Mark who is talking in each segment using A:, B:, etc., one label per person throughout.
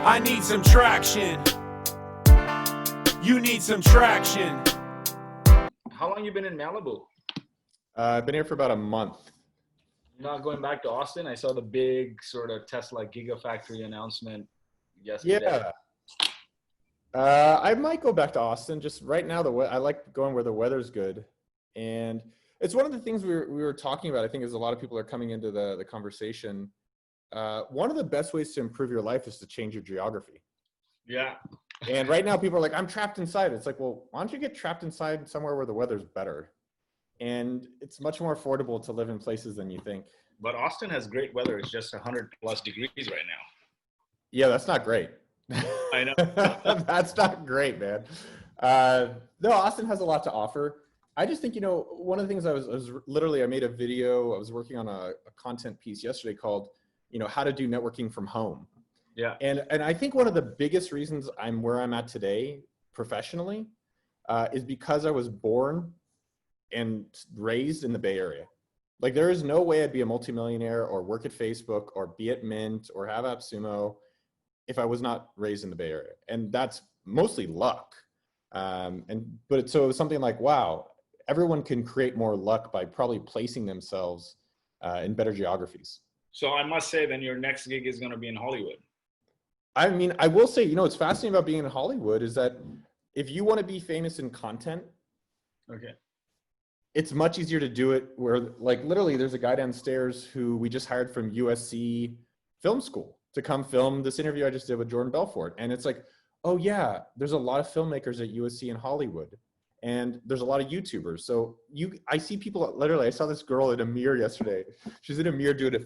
A: I need some traction. You need some traction.
B: How long you been in Malibu?
C: I've been here for about a month.
B: You're not going back to Austin? I saw the big sort of Tesla Gigafactory announcement yesterday.
C: Yeah. I might go back to Austin. Just right now, I like going where the weather's good. And it's one of the things we were talking about, I think, as a lot of people are coming into the conversation. One of the best ways to improve your life is to change your geography.
B: Yeah.
C: And right now people are like, I'm trapped inside. It's like, well, why don't you get trapped inside somewhere where the weather's better? And it's much more affordable to live in places than you think.
B: But Austin has great weather. It's just 100+ degrees right now.
C: Yeah, that's not great.
B: I know.
C: That's not great, man. No, Austin has a lot to offer. I just think, one of the things I made a video, I was working on a content piece yesterday called, how to do networking from home.
B: Yeah.
C: And I think one of the biggest reasons I'm where I'm at today professionally is because I was born and raised in the Bay Area. Like, there is no way I'd be a multimillionaire or work at Facebook or be at Mint or have AppSumo if I was not raised in the Bay Area. And that's mostly luck. So it was something like, wow, everyone can create more luck by probably placing themselves in better geographies.
B: So I must say then your next gig is going to be in Hollywood.
C: I mean, I will say, what's fascinating about being in Hollywood is that if you want to be famous in content,
B: okay,
C: it's much easier to do it where, like, literally there's a guy downstairs who we just hired from USC Film School to come film this interview I just did with Jordan Belfort. And it's like, oh yeah, there's a lot of filmmakers at USC in Hollywood. And there's a lot of YouTubers. So I see people, literally, I saw this girl in a mirror yesterday. She's in a mirror doing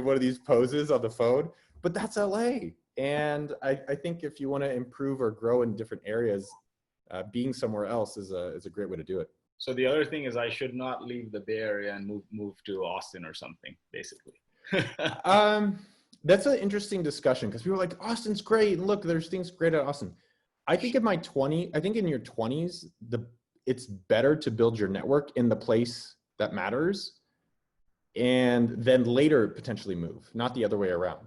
C: one of these poses on the phone. But that's LA. And I think if you want to improve or grow in different areas, being somewhere else is a great way to do it.
B: So the other thing is I should not leave the Bay Area and move to Austin or something, basically.
C: That's an interesting discussion because people are like, Austin's great. And look, there's things great at Austin. I think in your 20s, it's better to build your network in the place that matters and then later potentially move, not the other way around.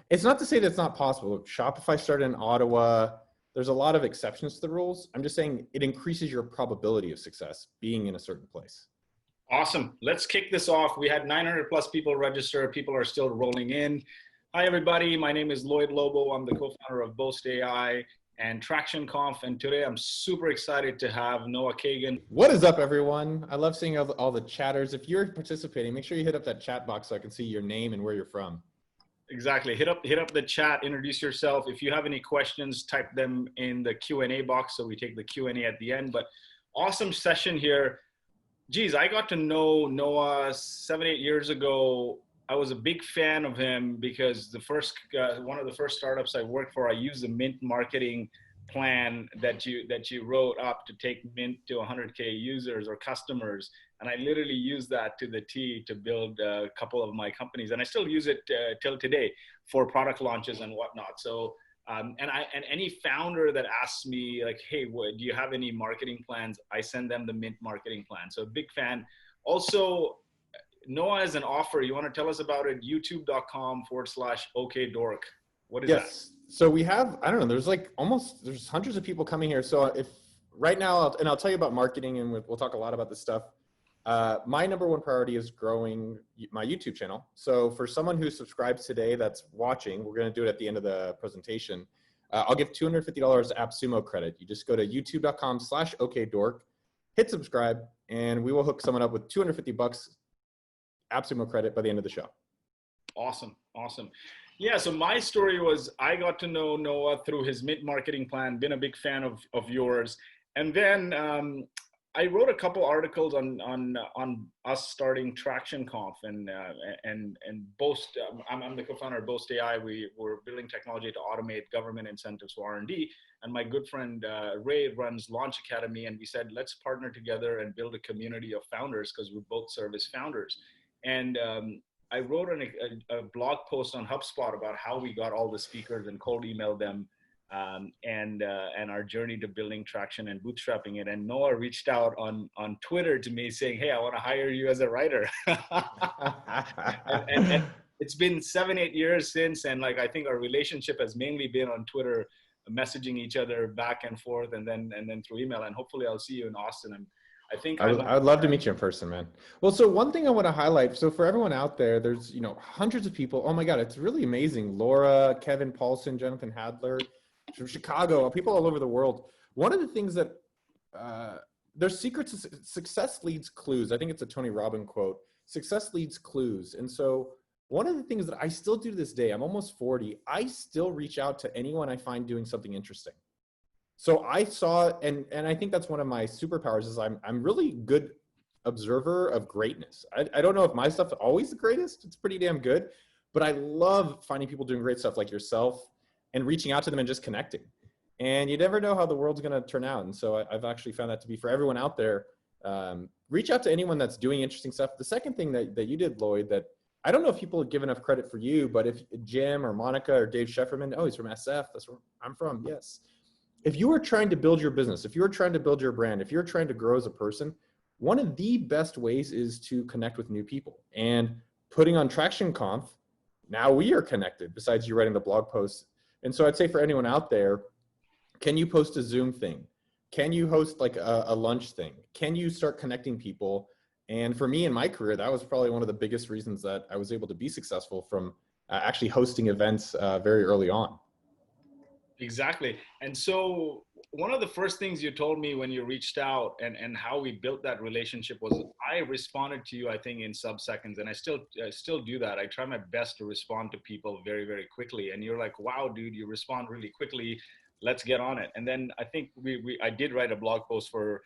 C: It's not to say that's not possible. Shopify started in Ottawa. There's a lot of exceptions to the rules. I'm just saying it increases your probability of success being in a certain place.
B: Awesome. Let's kick this off. We had 900+ people register. People are still rolling in. Hi, everybody. My name is Lloyd Lobo. I'm the co-founder of Boast AI and Traction Conf. And today I'm super excited to have Noah Kagan.
C: What is up, everyone? I love seeing all the chatters. If you're participating, make sure you hit up that chat box so I can see your name and where you're from.
B: Exactly. Hit up the chat, introduce yourself. If you have any questions, type them in the Q&A box so we take the Q&A at the end. But awesome session here. Geez, I got to know Noah 7-8 years ago. I was a big fan of him because one of the first startups I worked for, I used the Mint marketing plan that you wrote up to take Mint to 100K users or customers. And I literally used that to the T to build a couple of my companies. And I still use it till today for product launches and whatnot. So, and any founder that asks me like, hey, do you have any marketing plans? I send them the Mint marketing plan. So big fan. Also, Noah has an offer. You want to tell us about it? youtube.com/OKDork. What is that?
C: So we have, I don't know, there's hundreds of people coming here. So if right now, I'll tell you about marketing and we'll talk a lot about this stuff. My number one priority is growing my YouTube channel. So for someone who subscribes today that's watching, we're going to do it at the end of the presentation. I'll give $250 AppSumo credit. You just go to youtube.com/OKDork, hit subscribe, and we will hook someone up with $250 AppSumo credit by the end of the show.
B: Awesome. Yeah, so my story was I got to know Noah through his Mint marketing plan, been a big fan of yours. And then I wrote a couple articles on us starting Traction Conf and Boast. I'm the co-founder of Boast AI. We're building technology to automate government incentives for R&D. And my good friend Ray runs Launch Academy. And we said, let's partner together and build a community of founders because we both serve as founders. And I wrote a blog post on HubSpot about how we got all the speakers and cold emailed them and our journey to building traction and bootstrapping it. And Noah reached out on Twitter to me saying, hey, I want to hire you as a writer. it's been 7-8 years since, and like I think our relationship has mainly been on Twitter, messaging each other back and forth, and then through email. And hopefully I'll see you in Austin. And I think
C: I would love to meet you in person, man. Well, so one thing I want to highlight, so for everyone out there, there's, you know, hundreds of people. Oh my God, it's really amazing. Laura, Kevin Paulson, Jonathan Hadler from Chicago, people all over the world. One of the things that there's secrets to success leads clues. I think it's a Tony Robbins quote. Success leads clues. And so one of the things that I still do to this day, I'm almost 40, I still reach out to anyone I find doing something interesting. So I saw, and I think that's one of my superpowers is I'm really good observer of greatness. I don't know if my stuff's always the greatest. It's pretty damn good, but I love finding people doing great stuff like yourself and reaching out to them and just connecting. And you never know how the world's going to turn out. And so I've actually found that to be for everyone out there. Reach out to anyone that's doing interesting stuff. The second thing that you did, Lloyd, that I don't know if people give enough credit for you, but if Jim or Monica or Dave Shefferman, oh, he's from SF. That's where I'm from. Yes. If you are trying to build your business, if you're trying to build your brand, if you're trying to grow as a person, one of the best ways is to connect with new people. And putting on Traction Conf, now we are connected besides you writing the blog posts. And so I'd say for anyone out there, can you post a Zoom thing? Can you host like a lunch thing? Can you start connecting people? And for me in my career, that was probably one of the biggest reasons that I was able to be successful from actually hosting events very early on.
B: Exactly. And so one of the first things you told me when you reached out and how we built that relationship was I responded to you, I think, in sub-seconds. And I still do that. I try my best to respond to people very, very quickly. And you're like, wow, dude, you respond really quickly. Let's get on it. And then I think I did write a blog post for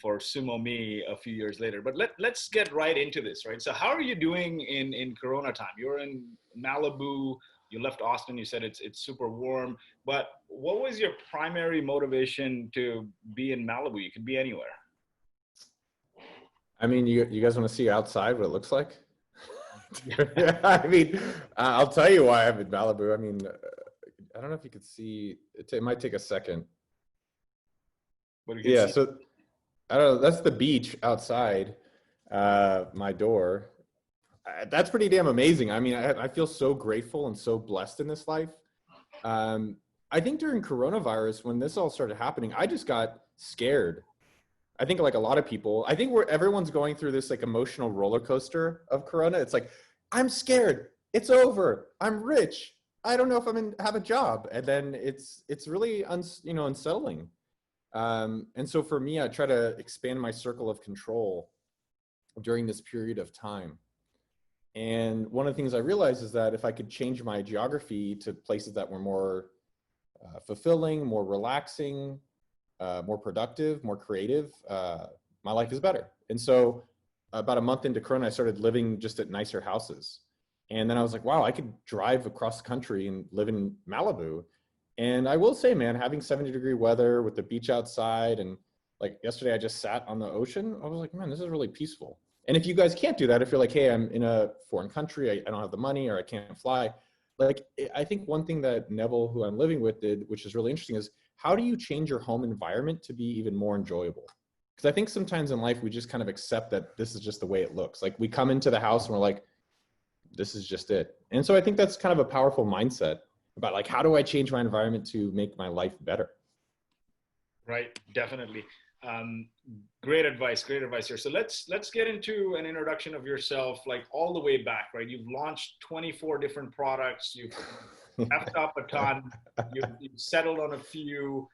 B: Sumo Me a few years later. But let's get right into this, right? So how are you doing in Corona time? You're in Malibu. You left Austin, you said it's super warm, but what was your primary motivation to be in Malibu? You could be anywhere.
C: I mean, you guys want to see outside what it looks like? I mean, I'll tell you why I'm in Malibu. I mean, I don't know if you could see, it might take a second. Yeah, so I don't know, that's the beach outside my door. That's pretty damn amazing. I mean, I feel so grateful and so blessed in this life. I think during coronavirus, when this all started happening, I just got scared. I think like a lot of people, I think everyone's going through this like emotional roller coaster of Corona. It's like, I'm scared. It's over. I'm rich. I don't know if have a job. And then it's really unsettling. And so for me, I try to expand my circle of control during this period of time. And one of the things I realized is that if I could change my geography to places that were more fulfilling, more relaxing, more productive, more creative, my life is better. And so about a month into Corona, I started living just at nicer houses. And then I was like, wow, I could drive across the country and live in Malibu. And I will say, man, having 70-degree weather with the beach outside, and like yesterday I just sat on the ocean, I was like, man, this is really peaceful. And if you guys can't do that, if you're like, hey, I'm in a foreign country, I don't have the money or I can't fly. Like, I think one thing that Neville, who I'm living with, did, which is really interesting, is how do you change your home environment to be even more enjoyable? Because I think sometimes in life, we just kind of accept that this is just the way it looks. Like we come into the house and we're like, this is just it. And so I think that's kind of a powerful mindset about like, how do I change my environment to make my life better?
B: Right, definitely. Great advice here. So let's get into an introduction of yourself, like all the way back, right? You've launched 24 different products. You've effed up a ton. You've settled on a few,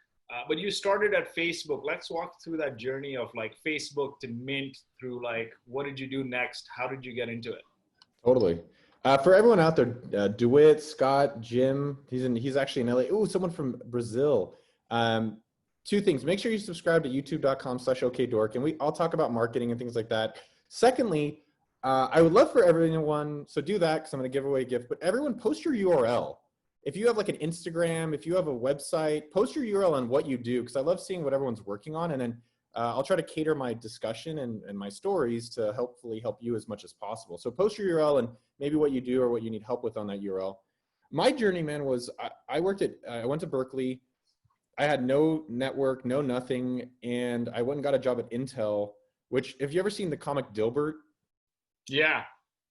B: but you started at Facebook. Let's walk through that journey of like Facebook to Mint through like, what did you do next? How did you get into it?
C: Totally. For everyone out there, DeWitt, Scott, Jim, he's actually in LA. Oh, someone from Brazil. Two things. Make sure you subscribe to youtube.com/okdork, and I'll talk about marketing and things like that. Secondly, I would love for everyone, so do that because I'm going to give away a gift, but everyone post your URL. If you have like an Instagram, if you have a website, post your URL on what you do, because I love seeing what everyone's working on, and then I'll try to cater my discussion and my stories to hopefully help you as much as possible. So post your URL and maybe what you do or what you need help with on that URL. My journey, man, was I went to Berkeley. I had no network, no nothing, and I went and got a job at Intel, which, have you ever seen the comic Dilbert?
B: Yeah.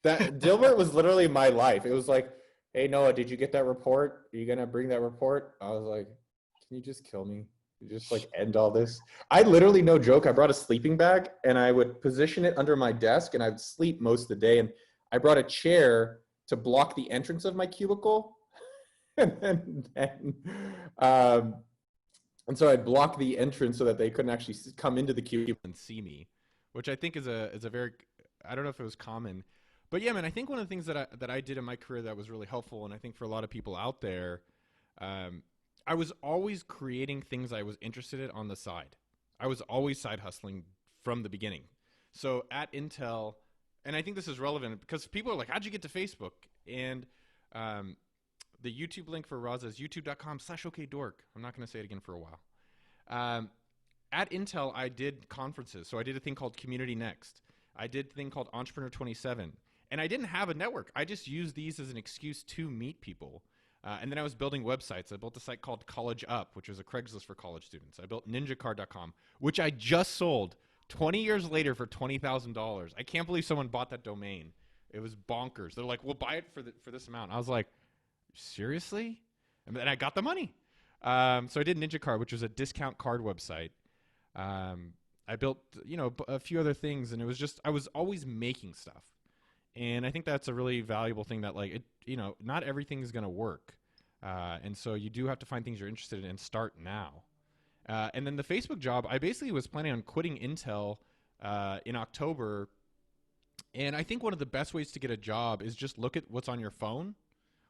C: That Dilbert was literally my life. It was like, hey Noah, did you get that report? Are you gonna bring that report? I was like, can you just kill me? You just like end all this. I literally, no joke, I brought a sleeping bag and I would position it under my desk and I'd sleep most of the day. And I brought a chair to block the entrance of my cubicle. Um, and so I'd block the entrance so that they couldn't actually come into the cubicle and see me, which I think is a very, I don't know if it was common, but yeah, man, I think one of the things that I did in my career that was really helpful, and I think for a lot of people out there, I was always creating things I was interested in on the side. I was always side hustling from the beginning. So at Intel, and I think this is relevant because people are like, how'd you get to Facebook? And the YouTube link for Raza is youtube.com/okdork. I'm not going to say it again for a while. At Intel, I did conferences. So I did a thing called Community Next. I did a thing called Entrepreneur 27. And I didn't have a network. I just used these as an excuse to meet people. And then I was building websites. I built a site called College Up, which was a Craigslist for college students. I built ninjacard.com, which I just sold 20 years later for $20,000. I can't believe someone bought that domain. It was bonkers. They're like, we'll buy it for this amount. I was like, seriously? And then I got the money. So I did NinjaCard, which was a discount card website. I built, a few other things, and it was just, I was always making stuff. And I think that's a really valuable thing that not everything is going to work. And so you do have to find things you're interested in and start now. And then the Facebook job, I basically was planning on quitting Intel in October. And I think one of the best ways to get a job is just look at what's on your phone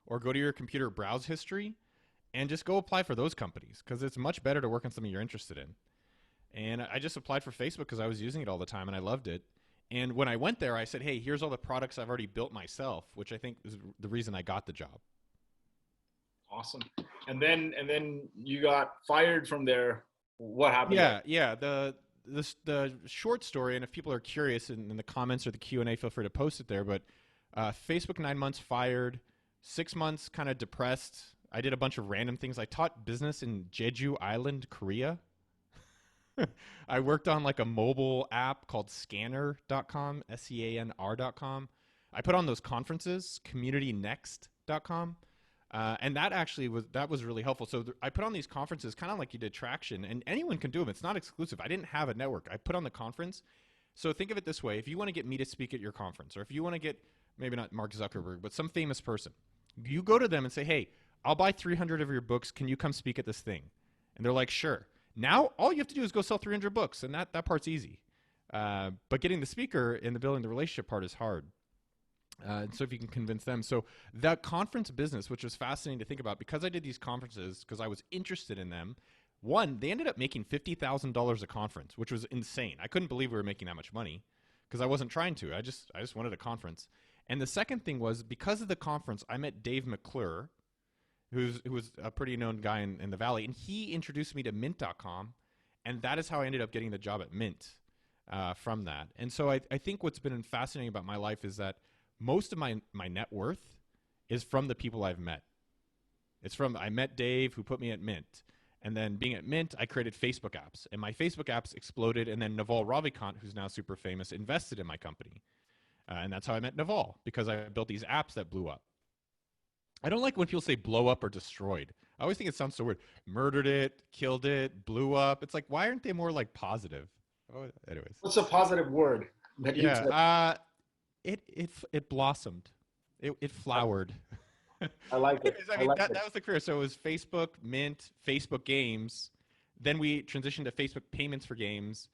C: or go to your computer browse history and just go apply for those companies because it's much better to work on something you're interested in. And I just applied for Facebook because I was using it all the time and I loved it. And when I went there, I said, hey, here's all the products I've already built myself, which I think is the reason I got the job.
B: Awesome. And then you got fired from there. What happened?
C: Yeah. The short story, and if people are curious in the comments or the Q&A, feel free to post it there. But Facebook 9 months fired, 6 months kind of depressed. I did a bunch of random things. I taught business in Jeju Island, Korea. I worked on like a mobile app called scanner.com, SCANR.com. I put on those conferences, communitynext.com. And that actually was really helpful. So I put on these conferences kind of like you did Traction, and anyone can do them. It's not exclusive. I didn't have a network. I put on the conference. So think of it this way. If you want to get me to speak at your conference, or if you want to get, maybe not Mark Zuckerberg, but some famous person, you go to them and say, hey, I'll buy 300 of your books. Can you come speak at this thing? And they're like, sure. Now, all you have to do is go sell 300 books, and that part's easy. But getting the speaker and the building the relationship part is hard. And so if you can convince them. So that conference business, which was fascinating to think about, because I did these conferences, because I was interested in them, one, they ended up making $50,000 a conference, which was insane. I couldn't believe we were making that much money because I wasn't trying to. I just wanted a conference. And the second thing was, because of the conference, I met Dave McClure, who was a pretty known guy in the Valley, and he introduced me to Mint.com, and that is how I ended up getting the job at Mint from that. And so I think what's been fascinating about my life is that most of my net worth is from the people I've met. I met Dave, who put me at Mint. And then being at Mint, I created Facebook apps. And my Facebook apps exploded, and then Naval Ravikant, who's now super famous, invested in my company. And that's how I met Naval, because I built these apps that blew up. I don't like when people say blow up or destroyed. I always think it sounds so weird. Murdered it, killed it, blew up. It's like, why aren't they more like positive? Oh, anyways.
B: What's a positive word that you said?
C: It blossomed. It flowered.
B: I like it.
C: That was the career. So it was Facebook, Mint, Facebook Games. Then we transitioned to Facebook Payments for Games.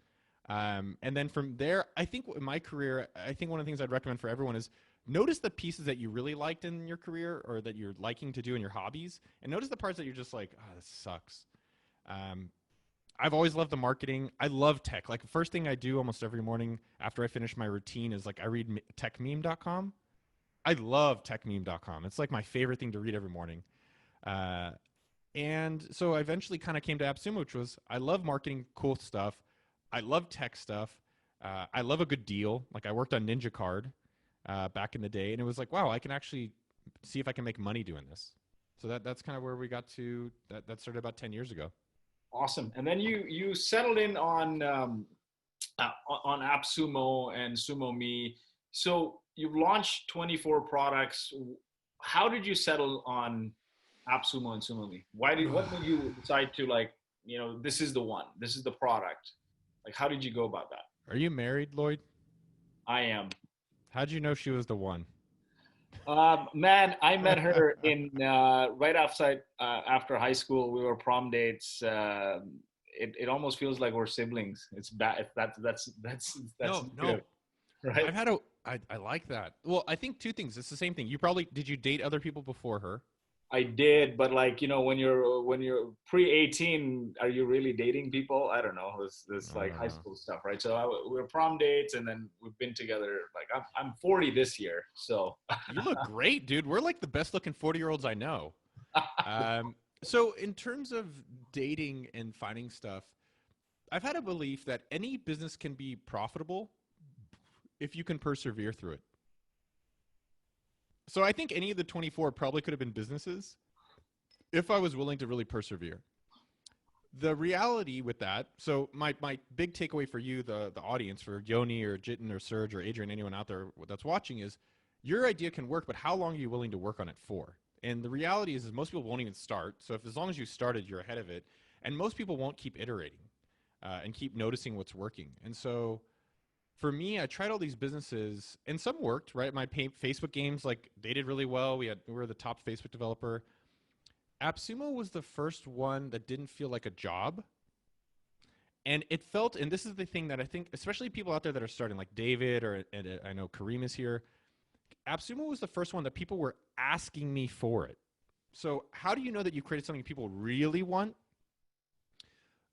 C: And then from there, I think in my career, I think one of the things I'd recommend for everyone is notice the pieces that you really liked in your career or that you're liking to do in your hobbies, and notice the parts that you're just like, oh, this sucks. I've always loved the marketing. I love tech. Like the first thing I do almost every morning after I finish my routine is like I read techmeme.com. I love techmeme.com. It's like my favorite thing to read every morning. And so I eventually kind of came to AppSumo, which was I love marketing cool stuff. I love tech stuff. I love a good deal. Like I worked on NinjaCard back in the day, and it was like, wow, I can actually see if I can make money doing this. So that's kind of where we got to. That started about 10 years ago.
B: Awesome. And then you settled in on AppSumo and SumoMe. So you've launched 24 products. How did you settle on AppSumo and SumoMe? What made you decide to like, this is the one, this is the product? Like, how did you go about that?
D: Are you married, Lloyd?
B: I am.
D: How'd you know she was the one?
B: Man, I met her in right outside after high school. We were prom dates. It almost feels like we're siblings. It's bad. That's
D: No,
B: good, right?
D: I like that. Well, I think two things. It's the same thing. Did you date other people before her?
B: I did, but like, when you're pre-18, are you really dating people? I don't know. This like high school stuff, right? So we were prom dates, and then we've been together. Like I'm 40 this year, so
D: You look great, dude. We're like the best looking 40-year-olds I know. So in terms of dating and finding stuff, I've had a belief that any business can be profitable if you can persevere through it. So I think any of the 24 probably could have been businesses if I was willing to really persevere. The reality with that, so my big takeaway for you, the audience, for Yoni or Jitin or Serge or Adrian, anyone out there that's watching, is your idea can work, but how long are you willing to work on it for? And the reality is most people won't even start. So as long as you started, you're ahead of it. And most people won't keep iterating and keep noticing what's working. And so for me, I tried all these businesses, and some worked, right? My Facebook games, like, they did really well. We were the top Facebook developer. AppSumo was the first one that didn't feel like a job. And it felt, and this is the thing that I think, especially people out there that are starting, like David, and I know Kareem is here. AppSumo was the first one that people were asking me for it. So how do you know that you created something people really want?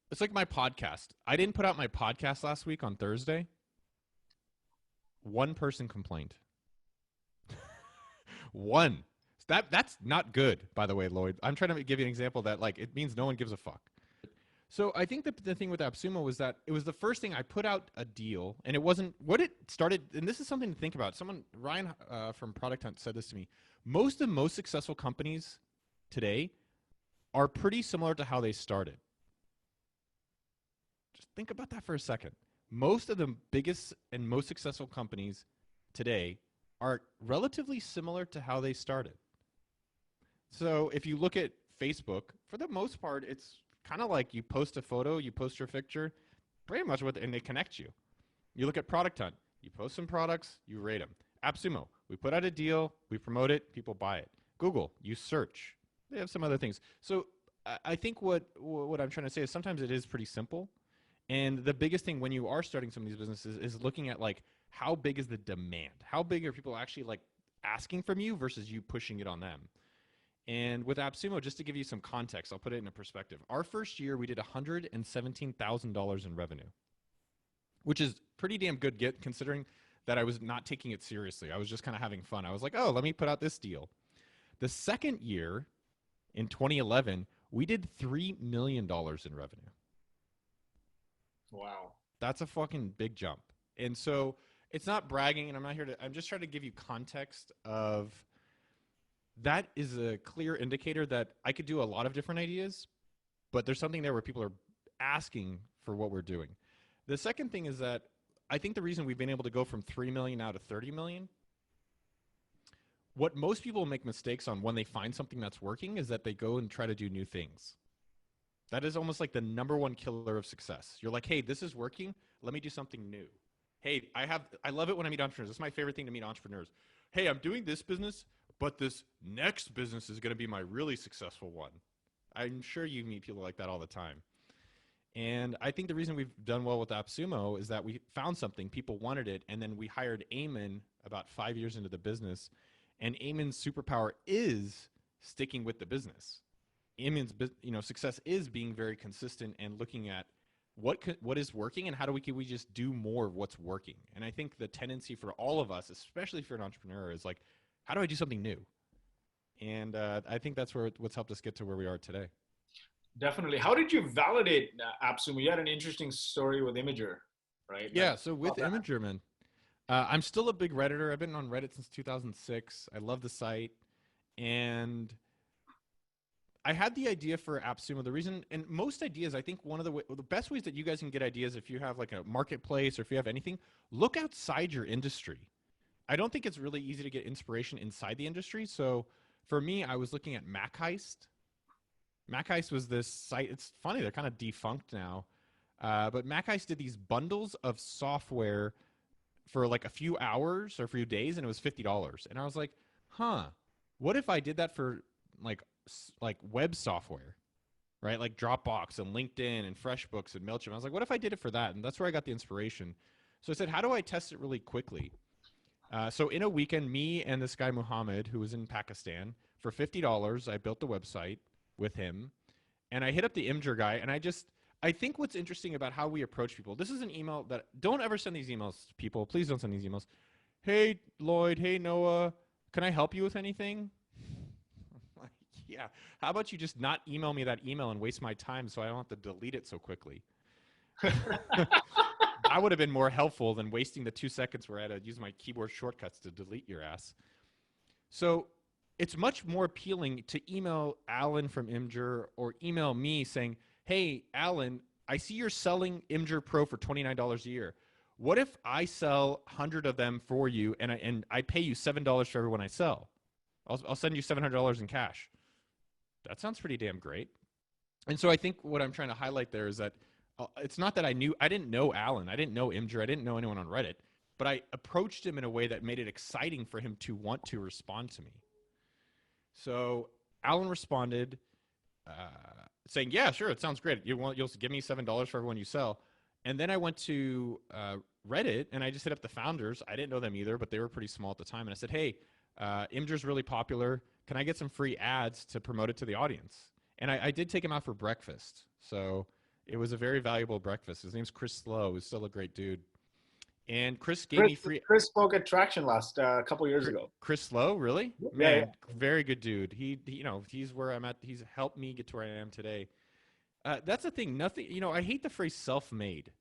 D: It's like my podcast. I didn't put out my podcast last week on Thursday. One person complained. One. That's not good, by the way, Lloyd. I'm trying to give you an example that, like, it means no one gives a fuck. So I think the thing with AppSumo was that it was the first thing I put out a deal, and it wasn't what it started. And this is something to think about. Ryan from Product Hunt said this to me. Most of the most successful companies today are pretty similar to how they started. Just think about that for a second. Most of the biggest and most successful companies today are relatively similar to how they started. So if you look at Facebook, for the most part, it's kind of like you post a photo, you post your picture, pretty much and they connect you. You look at Product Hunt, you post some products, you rate them. AppSumo, we put out a deal, we promote it, people buy it. Google, you search. They have some other things. So I think what I'm trying to say is sometimes it is pretty simple. And the biggest thing when you are starting some of these businesses is looking at, like, how big is the demand? How big are people actually, like, asking from you versus you pushing it on them? And with AppSumo, just to give you some context, I'll put it in a perspective. Our first year, we did $117,000 in revenue, which is pretty damn good considering that I was not taking it seriously. I was just kind of having fun. I was like, oh, let me put out this deal. The second year, in 2011, we did $3 million in revenue.
B: Wow.
D: That's a fucking big jump. And so it's not bragging, and I'm just trying to give you context of that is a clear indicator that I could do a lot of different ideas, but there's something there where people are asking for what we're doing. The second thing is that I think the reason we've been able to go from 3 million now to 30 million, what most people make mistakes on when they find something that's working is that they go and try to do new things. That is almost like the number one killer of success. You're like, hey, this is working. Let me do something new. Hey, I love it when I meet entrepreneurs. It's my favorite thing to meet entrepreneurs. Hey, I'm doing this business, but this next business is going to be my really successful one. I'm sure you meet people like that all the time. And I think the reason we've done well with AppSumo is that we found something, people wanted it, and then we hired Eamon about 5 years into the business. And Eamon's superpower is sticking with the business. Eamon's success is being very consistent and looking at what is working and how can we just do more of what's working. And I think the tendency for all of us, especially if you're an entrepreneur, is like, how do I do something new? And I think that's what's helped us get to where we are today.
B: Definitely. How did you validate AppSumo? You had an interesting story with Imager, right?
D: Yeah. So with Imager, man, I'm still a big Redditor. I've been on Reddit since 2006. I love the site, and I had the idea for AppSumo. The reason, and most ideas, I think one of the best ways that you guys can get ideas, if you have like a marketplace or if you have anything, look outside your industry. I don't think it's really easy to get inspiration inside the industry. So for me, I was looking at MacHeist. MacHeist was this site. It's funny, they're kind of defunct now. But MacHeist did these bundles of software for like a few hours or a few days, and it was $50. And I was like, huh, what if I did that for like web software, right? Like Dropbox and LinkedIn and FreshBooks and MailChimp. I was like, what if I did it for that? And that's where I got the inspiration. So I said, how do I test it really quickly? So in a weekend, me and this guy, Muhammad, who was in Pakistan, for $50, I built the website with him. And I hit up the Imgur guy, and I think what's interesting about how we approach people, this is an email that, don't ever send these emails to people. Please don't send these emails. Hey, Lloyd. Hey, Noah. Can I help you with anything? Like, yeah. How about you just not email me that email and waste my time so I don't have to delete it so quickly? That would have been more helpful than wasting the 2 seconds where I had to use my keyboard shortcuts to delete your ass. So it's much more appealing to email Alan from Imgur or email me saying, hey, Alan, I see you're selling Imgur Pro for $29 a year. What if I sell 100 of them for you and I pay you $7 for every one I sell? I'll send you $700 in cash. That sounds pretty damn great. And so I think what I'm trying to highlight there is that it's not that I didn't know Alan, I didn't know Imgur, I didn't know anyone on Reddit, but I approached him in a way that made it exciting for him to want to respond to me. So Alan responded saying, yeah, sure, it sounds great. You'll give me $7 for everyone you sell. And then I went to Reddit, and I just hit up the founders. I didn't know them either, but they were pretty small at the time. And I said, hey, Imgur's really popular. Can I get some free ads to promote it to the audience? And I did take him out for breakfast. So it was a very valuable breakfast. His name's Chris Slow. He's still a great dude. And Chris gave me free.
B: Chris spoke at Traction last a couple years ago.
D: Chris Slow, really?
B: Yeah,
D: Man,
B: yeah.
D: Very good dude. He he's where I'm at. He's helped me get to where I am today. That's the thing. Nothing. I hate the phrase self-made,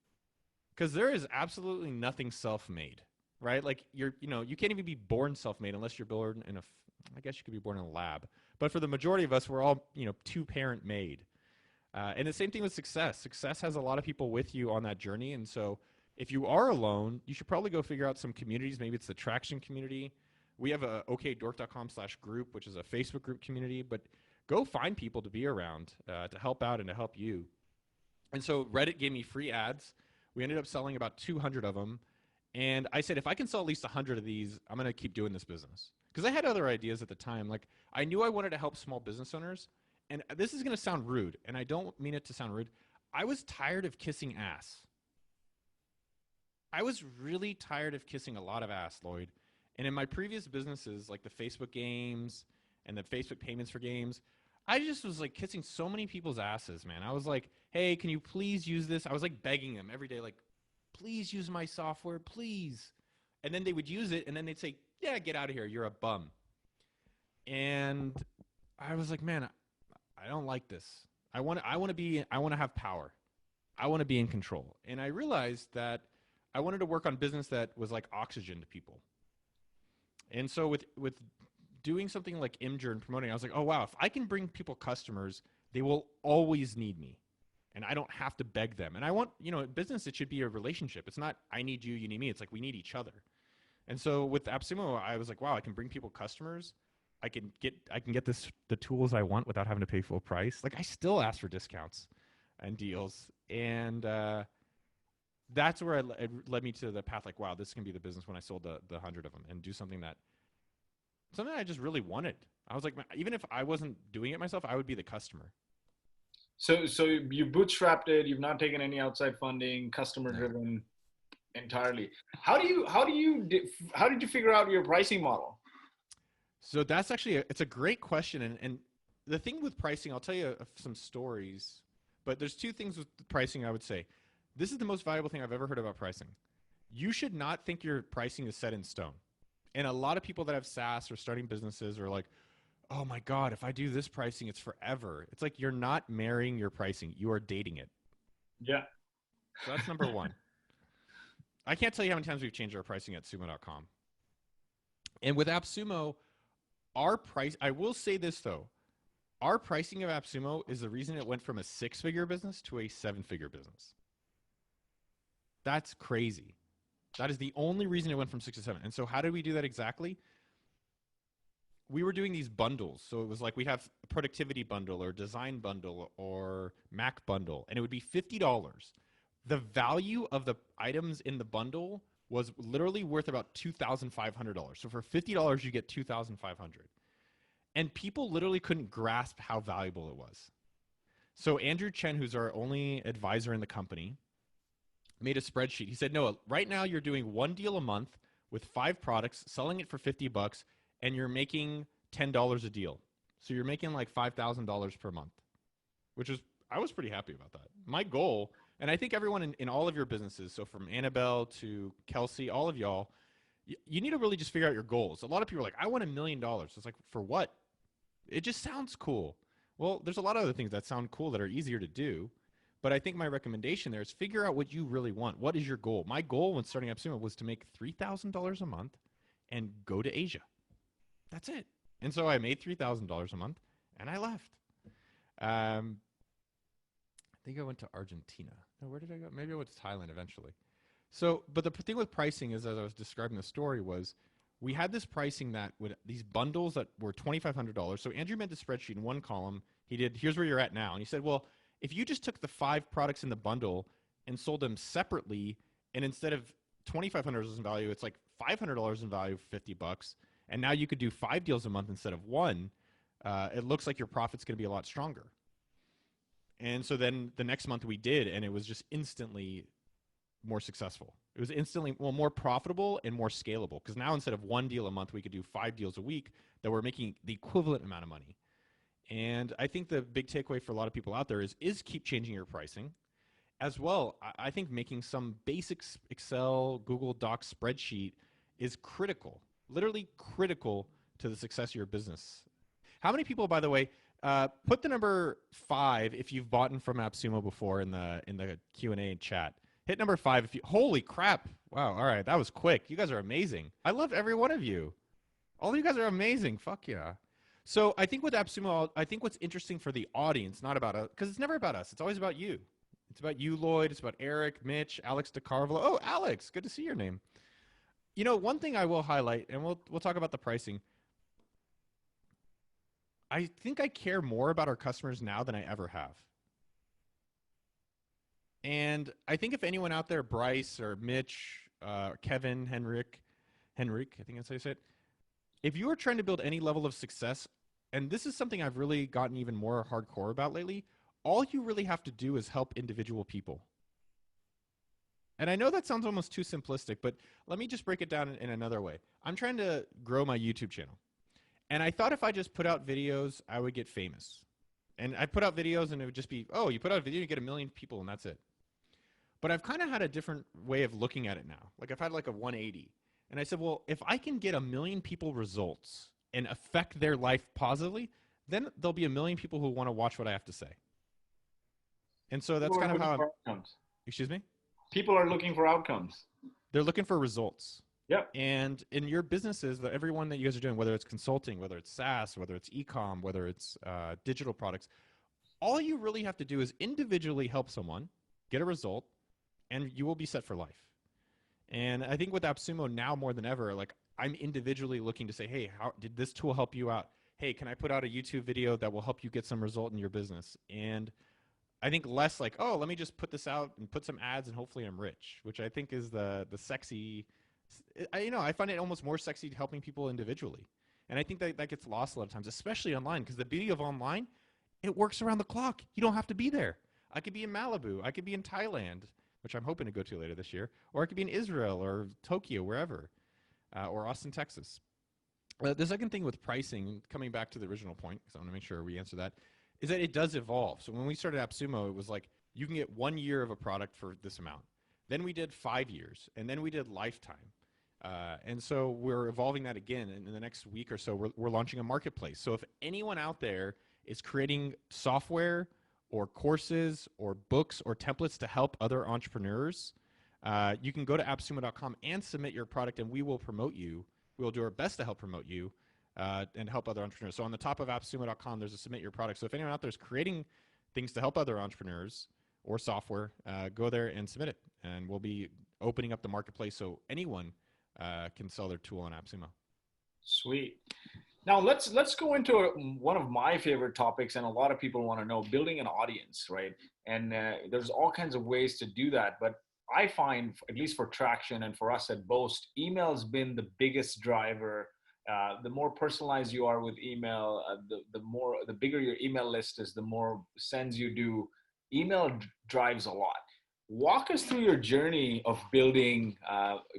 D: because there is absolutely nothing self-made, right? Like you can't even be born self-made unless you're born in I guess you could be born in a lab. But for the majority of us, we're all two-parent made. And the same thing with success. Success has a lot of people with you on that journey, and so if you are alone, you should probably go figure out some communities. Maybe it's the Traction community. We have a okdork.com/group, which is a Facebook group community, but go find people to be around to help out and to help you. And so Reddit gave me free ads. We ended up selling about 200 of them. And I said, if I can sell at least 100 of these, I'm going to keep doing this business. Because I had other ideas at the time. Like, I knew I wanted to help small business owners. And this is going to sound rude, and I don't mean it to sound rude. I was tired of kissing ass. I was really tired of kissing a lot of ass, Lloyd. And in my previous businesses, like the Facebook games and the Facebook payments for games, I just was like kissing so many people's asses, man. I was like, hey, can you please use this? I was like begging them every day, like, please use my software, please. And then they would use it, and then they'd say, yeah, get out of here. You're a bum. And I was like, man, I don't like this. I want to have power. I want to be in control. And I realized that I wanted to work on business that was like oxygen to people. And so with doing something like Imgur and promoting, I was like, oh, wow, if I can bring people customers, they will always need me. And I don't have to beg them. And I want, business, it should be a relationship. It's not I need you, you need me. It's like we need each other. And so with AppSumo, I was like, wow, I can bring people customers. I can get the tools I want without having to pay full price. Like, I still ask for discounts and deals. And that's where it led me to the path, like, wow, this can be the business when I sold the 100 of them and do something I just really wanted. I was like, even if I wasn't doing it myself, I would be the customer.
B: So you bootstrapped it. You've not taken any outside funding, customer driven entirely. How did you figure out your pricing model?
D: So that's actually it's a great question. And the thing with pricing, I'll tell you some stories, but there's two things with pricing I would say. This is the most valuable thing I've ever heard about pricing. You should not think your pricing is set in stone. And a lot of people that have SaaS or starting businesses are like, oh my God, if I do this pricing, it's forever. It's like you're not marrying your pricing. You are dating it.
B: Yeah.
D: So that's number one. I can't tell you how many times we've changed our pricing at sumo.com. And with AppSumo, our price, I will say this though, our pricing of AppSumo is the reason it went from a 6-figure business to a 7-figure business. That's crazy. That is the only reason it went from 6 to 7. And so how did we do that exactly? We were doing these bundles. So it was like we have a productivity bundle or design bundle or Mac bundle, and it would be $50. The value of the items in the bundle was literally worth about $2,500. So for $50, you get $2,500. And people literally couldn't grasp how valuable it was. So Andrew Chen, who's our only advisor in the company, made a spreadsheet. He said, Noah, right now you're doing one deal a month with 5 products, selling it for $50, and you're making $10 a deal. So you're making like $5,000 per month, which is, I was pretty happy about that. My goal, and I think everyone in all of your businesses, so from Annabelle to Kelsey, all of y'all, you need to really just figure out your goals. A lot of people are like, I want $1 million. It's like, for what? It just sounds cool. Well, there's a lot of other things that sound cool that are easier to do. But I think my recommendation there is figure out what you really want. What is your goal? My goal when starting AppSumo was to make $3,000 a month and go to Asia. That's it. And so I made $3,000 a month and I left. I think I went to Argentina. No, where did I go? Maybe I went to Thailand eventually. So, but the thing with pricing is, as I was describing the story, was we had this pricing that would, these bundles that were $2,500. So Andrew made the spreadsheet in one column. He did, here's where you're at now. And he said, well, if you just took the 5 products in the bundle and sold them separately, and instead of $2,500 in value, it's like $500 in value for $50, and now you could do 5 deals a month instead of 1, it looks like your profit's going to be a lot stronger. And so then the next month we did, and it was just instantly more successful. It was instantly more profitable and more scalable, because now instead of 1 deal a month, we could do 5 deals a week that were making the equivalent amount of money. And I think the big takeaway for a lot of people out there is keep changing your pricing. As well, I think making some basic Excel, Google Docs spreadsheet is critical, literally critical to the success of your business. How many people, by the way, put the number 5 if you've bought from AppSumo before in the Q&A chat. Hit number 5 if you, holy crap. Wow, all right, that was quick. You guys are amazing. I love every one of you. All of you guys are amazing. Fuck yeah. So I think with AppSumo, I think what's interesting for the audience, not about us, because it's never about us. It's always about you. It's about you, Lloyd. It's about Eric, Mitch, Alex DeCarlo. Oh, Alex, good to see your name. You know, one thing I will highlight, and we'll talk about the pricing. I think I care more about our customers now than I ever have. And I think if anyone out there, Bryce or Mitch, Kevin, Henrik, I think that's how you say it. If you are trying to build any level of success, and this is something I've really gotten even more hardcore about lately, all you really have to do is help individual people. And I know that sounds almost too simplistic, but let me just break it down in another way. I'm trying to grow my YouTube channel. And I thought if I just put out videos, I would get famous. And I put out videos and it would just be, oh, you put out a video, you get 1 million people and that's it. But I've kind of had a different way of looking at it now. Like I've had like a 180. And I said, well, if I can get 1 million people results and affect their life positively, then there'll be 1 million people who want to watch what I have to say. And so that's kind of how I'm, excuse me?
B: People are looking for outcomes.
D: They're looking for results.
B: Yep.
D: And in your businesses, everyone that you guys are doing, whether it's consulting, whether it's SaaS, whether it's e-com, whether it's digital products, all you really have to do is individually help someone get a result, and you will be set for life. And I think with AppSumo now more than ever, like I'm individually looking to say, hey, how did this tool help you out? Hey, can I put out a YouTube video that will help you get some result in your business? And I think less like, oh, let me just put this out and put some ads and hopefully I'm rich, which I think is the sexy. I find it almost more sexy helping people individually. And I think that gets lost a lot of times, especially online, because the beauty of online, it works around the clock. You don't have to be there. I could be in Malibu. I could be in Thailand, which I'm hoping to go to later this year. Or I could be in Israel or Tokyo, wherever, or Austin, Texas. The second thing with pricing, coming back to the original point, because I want to make sure we answer that, is that it does evolve. So when we started AppSumo, it was like, you can get 1 year of a product for this amount. Then we did 5 years, and then we did lifetime. And so we're evolving that again. And in the next week or so, we're launching a marketplace. So if anyone out there is creating software or courses or books or templates to help other entrepreneurs, you can go to appsumo.com and submit your product, and we will promote you. We'll do our best to help promote you and help other entrepreneurs. So on the top of appsumo.com, there's a submit your product. So if anyone out there is creating things to help other entrepreneurs or software, go there and submit it. And we'll be opening up the marketplace so anyone can sell their tool on AppSumo.
B: Sweet. Now let's go into one of my favorite topics, and a lot of people want to know, building an audience, right? And there's all kinds of ways to do that, but I find, at least for Traction and for us at Boast, email's been the biggest driver. The more personalized you are with email, the bigger your email list is, the more sends you do. Email drives a lot. Walk us through your journey of building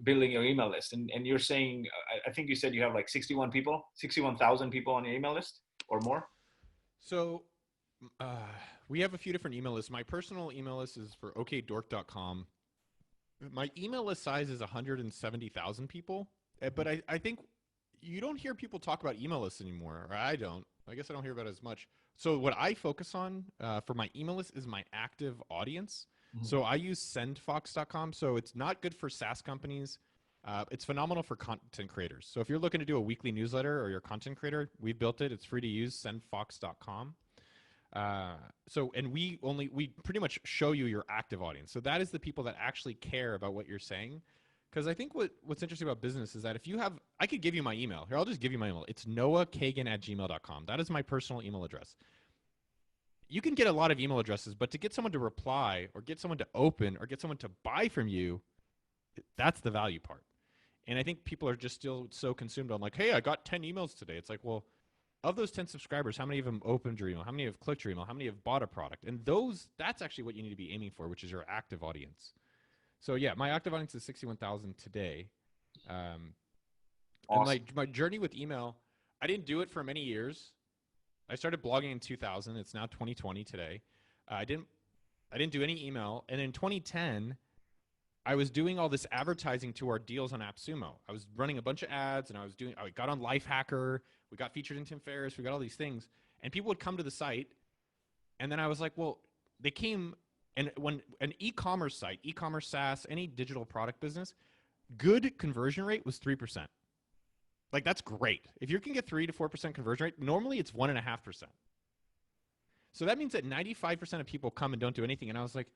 B: your email list. And you're saying, I think you said you have like 61,000 people on your email list or more?
D: So we have a few different email lists. My personal email list is for okdork.com. My email list size is 170,000 people. But I think you don't hear people talk about email lists anymore, or I don't. I guess I don't hear about it as much. So what I focus on for my email list is my active audience. Mm-hmm. So I use sendfox.com. So it's not good for SaaS companies. It's phenomenal for content creators. So if you're looking to do a weekly newsletter or you're a content creator, we've built it. It's free to use, sendfox.com. And we pretty much show you your active audience. So that is the people that actually care about what you're saying. Because I think what's interesting about business is that if you have, I could give you my email. Here, I'll just give you my email. It's noahkagan@gmail.com. That is my personal email address. You can get a lot of email addresses, but to get someone to reply or get someone to open or get someone to buy from you, that's the value part. And I think people are just still so consumed on like, hey, I got 10 emails today. It's like, well, of those 10 subscribers, how many of them opened your email? How many have clicked your email? How many have bought a product? And that's actually what you need to be aiming for, which is your active audience. So yeah, my active audience is 61,000 today. Awesome. And my journey with email, I didn't do it for many years. I started blogging in 2000. It's now 2020 today. I didn't do any email. And in 2010, I was doing all this advertising to our deals on AppSumo. I was running a bunch of ads, and I got on Lifehacker. We got featured in Tim Ferriss. We got all these things. And people would come to the site. And then I was like, well, they came, and when an e-commerce site, e-commerce SaaS, any digital product business, good conversion rate was 3%. Like, that's great. If you can get 3 to 4% conversion rate, normally it's 1.5%. So that means that 95% of people come and don't do anything. And I was like,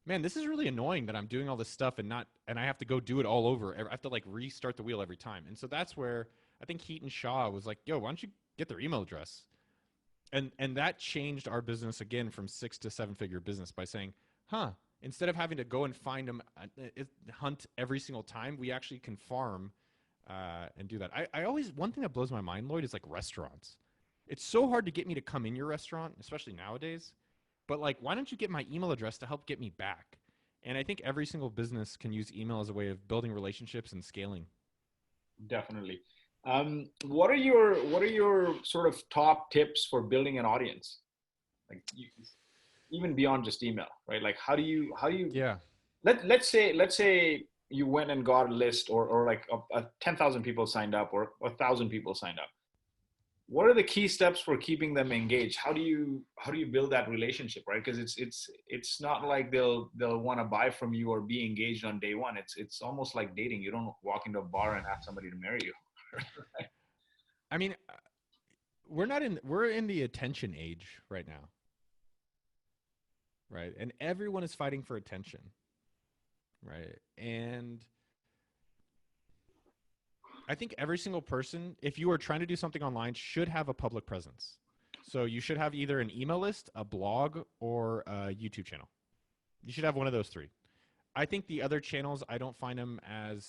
D: man, this is really annoying that I'm doing all this stuff and I have to go do it all over. I have to like restart the wheel every time. And so that's where I think Heaton Shaw was like, yo, why don't you get their email address? And that changed our business again from 6 to 7 figure business by saying, instead of having to go and find them, hunt every single time, we actually can farm and do that. One thing that blows my mind, Lloyd, is like restaurants. It's so hard to get me to come in your restaurant, especially nowadays. But like, why don't you get my email address to help get me back? And I think every single business can use email as a way of building relationships and scaling.
B: Definitely. What are your sort of top tips for building an audience? Like even beyond just email, right? Like how do you
D: yeah.
B: Let's say you went and got a list or like 10,000 people signed up or 1,000 people signed up. What are the key steps for keeping them engaged? How do you build that relationship, right? Because it's not like they'll want to buy from you or be engaged on day one. It's almost like dating. You don't walk into a bar and ask somebody to marry you. Right?
D: I mean, we're in the attention age right now, right? And everyone is fighting for attention, right? And I think every single person, if you are trying to do something online, should have a public presence. So you should have either an email list, a blog, or a YouTube channel. You should have one of those three. I think the other channels, I don't find them as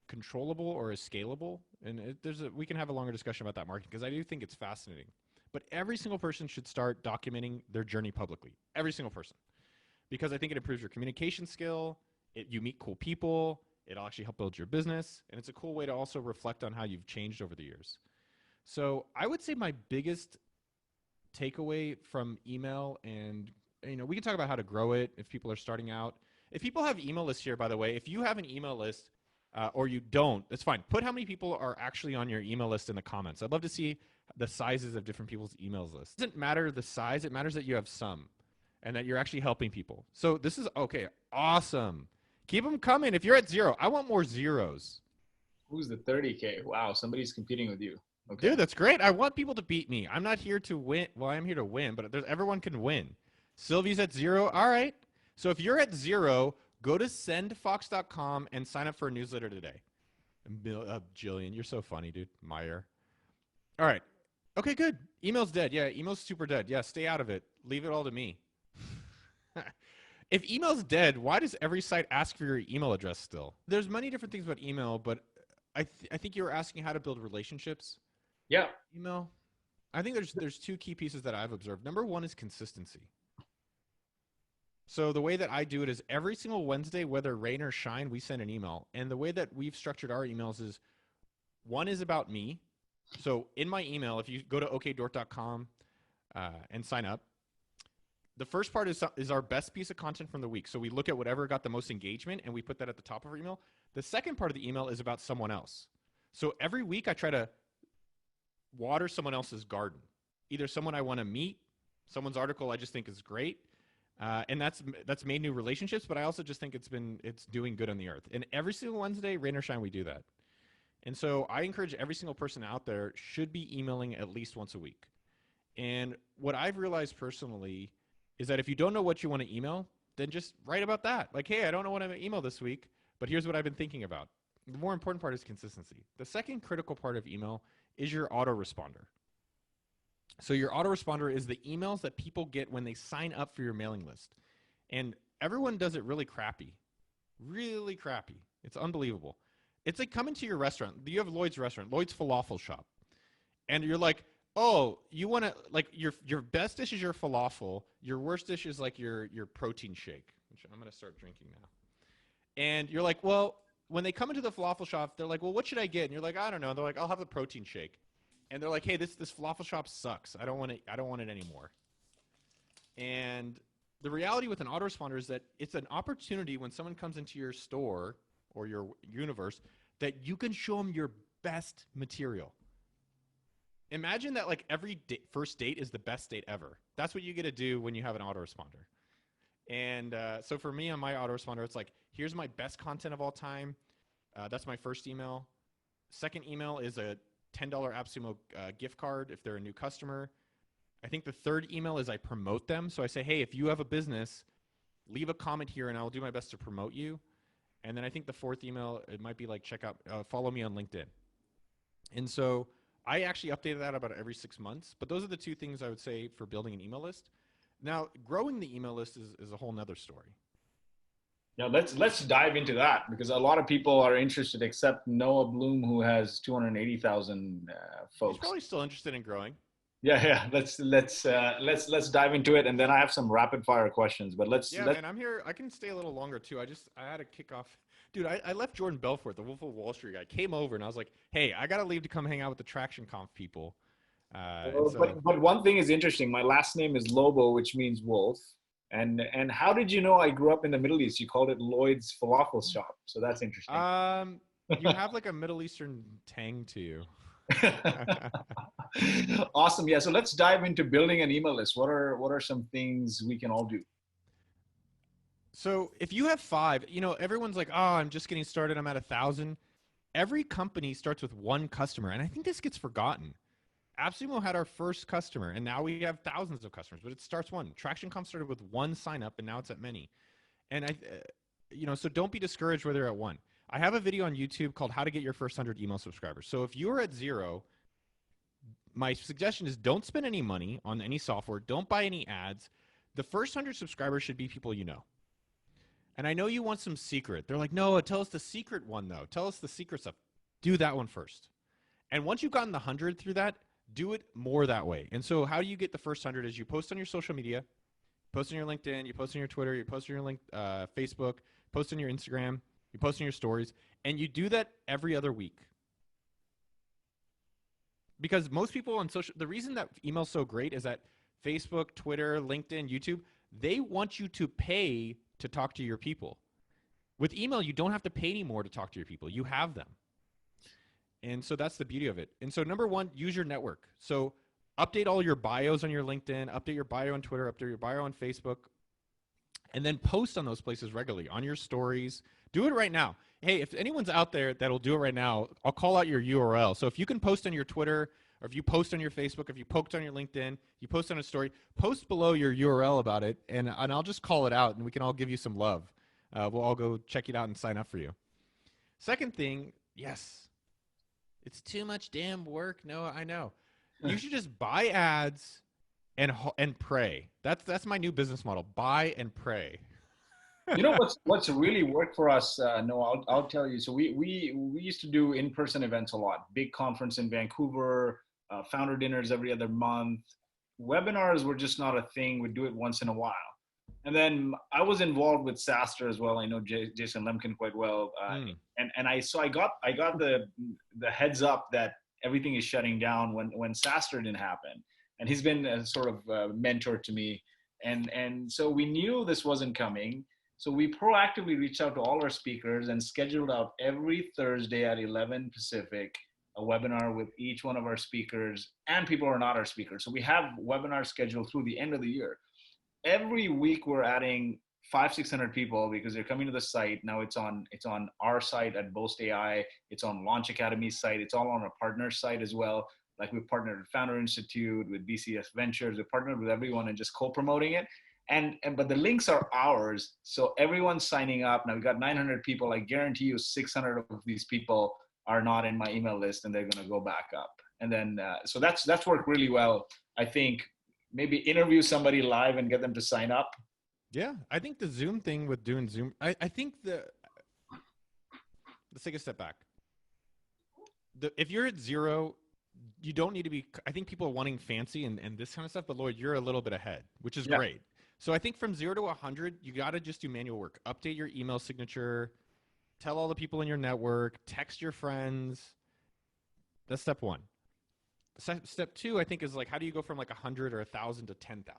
D: controllable or as scalable. And we can have a longer discussion about that marketing because I do think it's fascinating. But every single person should start documenting their journey publicly. Every single person. Because I think it improves your communication skill. You meet cool people. It'll actually help build your business. And it's a cool way to also reflect on how you've changed over the years. So I would say my biggest takeaway from email, and we can talk about how to grow it if people are starting out. If people have email lists here, by the way, if you have an email list or you don't, that's fine. Put how many people are actually on your email list in the comments. I'd love to see the sizes of different people's emails lists. It doesn't matter the size. It matters that you have some and that you're actually helping people. So this is okay. Awesome. Keep them coming. If you're at 0, I want more zeros.
B: Who's the 30K? Wow, somebody's competing with you. Okay.
D: Dude, that's great. I want people to beat me. I'm not here to win. Well, I'm here to win, but everyone can win. Sylvie's at 0. All right. So if you're at 0, Go to sendfox.com and sign up for a newsletter today. Jillian, you're so funny, dude. Meyer. All right. Okay, good. Email's dead. Yeah, email's super dead. Yeah, stay out of it. Leave it all to me. If email's dead, why does every site ask for your email address still? There's many different things about email, but I think you were asking how to build relationships.
B: Yeah.
D: Email. I think there's two key pieces that I've observed. Number one is consistency. So the way that I do it is every single Wednesday, whether rain or shine, we send an email. And the way that we've structured our emails is one is about me. So in my email, if you go to okdort.com and sign up, the first part is our best piece of content from the week. So we look at whatever got the most engagement and we put that at the top of our email. The second part of the email is about someone else. So every week I try to water someone else's garden, either someone I want to meet, someone's article I just think is great. And that's made new relationships, but I also just think it's doing good on the earth. And every single Wednesday, rain or shine, we do that. And so I encourage every single person out there should be emailing at least once a week. And what I've realized personally is that if you don't know what you want to email, then just write about that. Like, hey, I don't know what I'm going to email this week, but here's what I've been thinking about. The more important part is consistency. The second critical part of email is your autoresponder. So your autoresponder is the emails that people get when they sign up for your mailing list. And everyone does it really crappy. Really crappy. It's unbelievable. It's like coming to your restaurant. You have Lloyd's restaurant, Lloyd's Falafel Shop. And you're like, oh, you want to, like, your best dish is your falafel. Your worst dish is like your protein shake, which I'm going to start drinking now. And you're like, well, when they come into the falafel shop, they're like, well, what should I get? And you're like, I don't know. They're like, I'll have the protein shake. And they're like, hey, this falafel shop sucks. I don't want it anymore. And the reality with an autoresponder is that it's an opportunity when someone comes into your store or your universe that you can show them your best material. Imagine that like every first date is the best date ever. That's what you get to do when you have an autoresponder. And so for me on my autoresponder, it's like, here's my best content of all time. That's my first email. Second email is a $10 AppSumo gift card if they're a new customer. I think the third email is I promote them. So I say, hey, if you have a business, leave a comment here and I'll do my best to promote you. And then I think the fourth email, it might be like, check out, follow me on LinkedIn. And so I actually updated that about every 6 months. But those are the two things I would say for building an email list. Now, growing the email list is a whole nother story.
B: Now let's dive into that because a lot of people are interested, except Noah Bloom, who has 280,000 folks.
D: He's probably still interested in growing.
B: Yeah. Let's dive into it, and then I have some rapid fire questions. But
D: man, I'm here. I can stay a little longer too. I had to kick off. Dude, I left Jordan Belfort, the Wolf of Wall Street guy, came over, and I was like, hey, I got to leave to come hang out with the Traction Conf people.
B: But one thing is interesting. My last name is Lobo, which means wolf. And how did you know I grew up in the Middle East? You called it Lloyd's Falafel Shop, so that's interesting.
D: You have like a Middle Eastern tang to you.
B: Awesome. Yeah. So let's dive into building an email list. What are some things we can all do?
D: So if you have 5, everyone's like, oh, I'm just getting started. I'm at 1,000. Every company starts with one customer. And I think this gets forgotten. AppSumo had our first customer, and now we have thousands of customers, but it starts one. TractionConf started with one sign up, and now it's at many. And so don't be discouraged whether you're at 1. I have a video on YouTube called How to Get Your First 100 Email Subscribers. So if you're at 0, my suggestion is don't spend any money on any software. Don't buy any ads. The first 100 subscribers should be people you know. And I know you want some secret. They're like, no, tell us the secret one, though. Tell us the secret stuff. Do that one first. And once you've gotten the 100 through that, do it more that way. And so how do you get the first 100 is you post on your social media, post on your LinkedIn, you post on your Twitter, you post on your Facebook, post on your Instagram, you post on your stories, and you do that every other week. Because most people on social, the reason that email's so great is that Facebook, Twitter, LinkedIn, YouTube, they want you to pay to talk to your people. With email, you don't have to pay anymore to talk to your people. You have them. And so that's the beauty of it. And so number 1, use your network. So update all your bios on your LinkedIn, update your bio on Twitter, update your bio on Facebook, and then post on those places regularly on your stories. Do it right now. Hey, if anyone's out there that'll do it right now, I'll call out your URL. So if you can post on your Twitter, or if you post on your Facebook, if you post on your LinkedIn, you post on a story, post below your URL about it, and I'll just call it out, and we can all give you some love. we'll all go check it out and sign up for you. Second thing, yes, it's too much damn work. No, I know. You should just buy ads and pray. That's my new business model. Buy and pray.
B: You know what's really worked for us? No, I'll tell you. So we used to do in-person events a lot. Big conference in Vancouver, founder dinners every other month. Webinars were just not a thing. We'd do it once in a while. And then I was involved with SaaStr as well. I know Jason Lemkin quite well. And I got the heads up that everything is shutting down when SaaStr didn't happen. And he's been a sort of mentor to me. And so we knew this wasn't coming. So we proactively reached out to all our speakers and scheduled out every Thursday at 11 Pacific, a webinar with each one of our speakers and people who are not our speakers. So we have webinars scheduled through the end of the year. Every week we're adding 500-600 people because they're coming to the site. Now it's on our site at Boast AI. It's on Launch Academy's site. It's all on our partner site as well. Like we've partnered with Founder Institute, with BCS Ventures. We've partnered with everyone and just co-promoting it. But the links are ours. So everyone's signing up. Now we've got 900 people. I guarantee you 600 of these people are not in my email list and they're going to go back up. And then, so that's worked really well. I think maybe interview somebody live and get them to sign up.
D: Yeah. I think the Zoom thing with doing Zoom, I think let's take a step back. If you're at zero, you don't need to be, I think people are wanting fancy and this kind of stuff, but Lloyd, you're a little bit ahead, which is great. So I think from 0 to 100, you got to just do manual work. Update your email signature, tell all the people in your network, text your friends. That's step one. Step two, I think, is like, how do you go from like 100 or 1,000 to 10,000,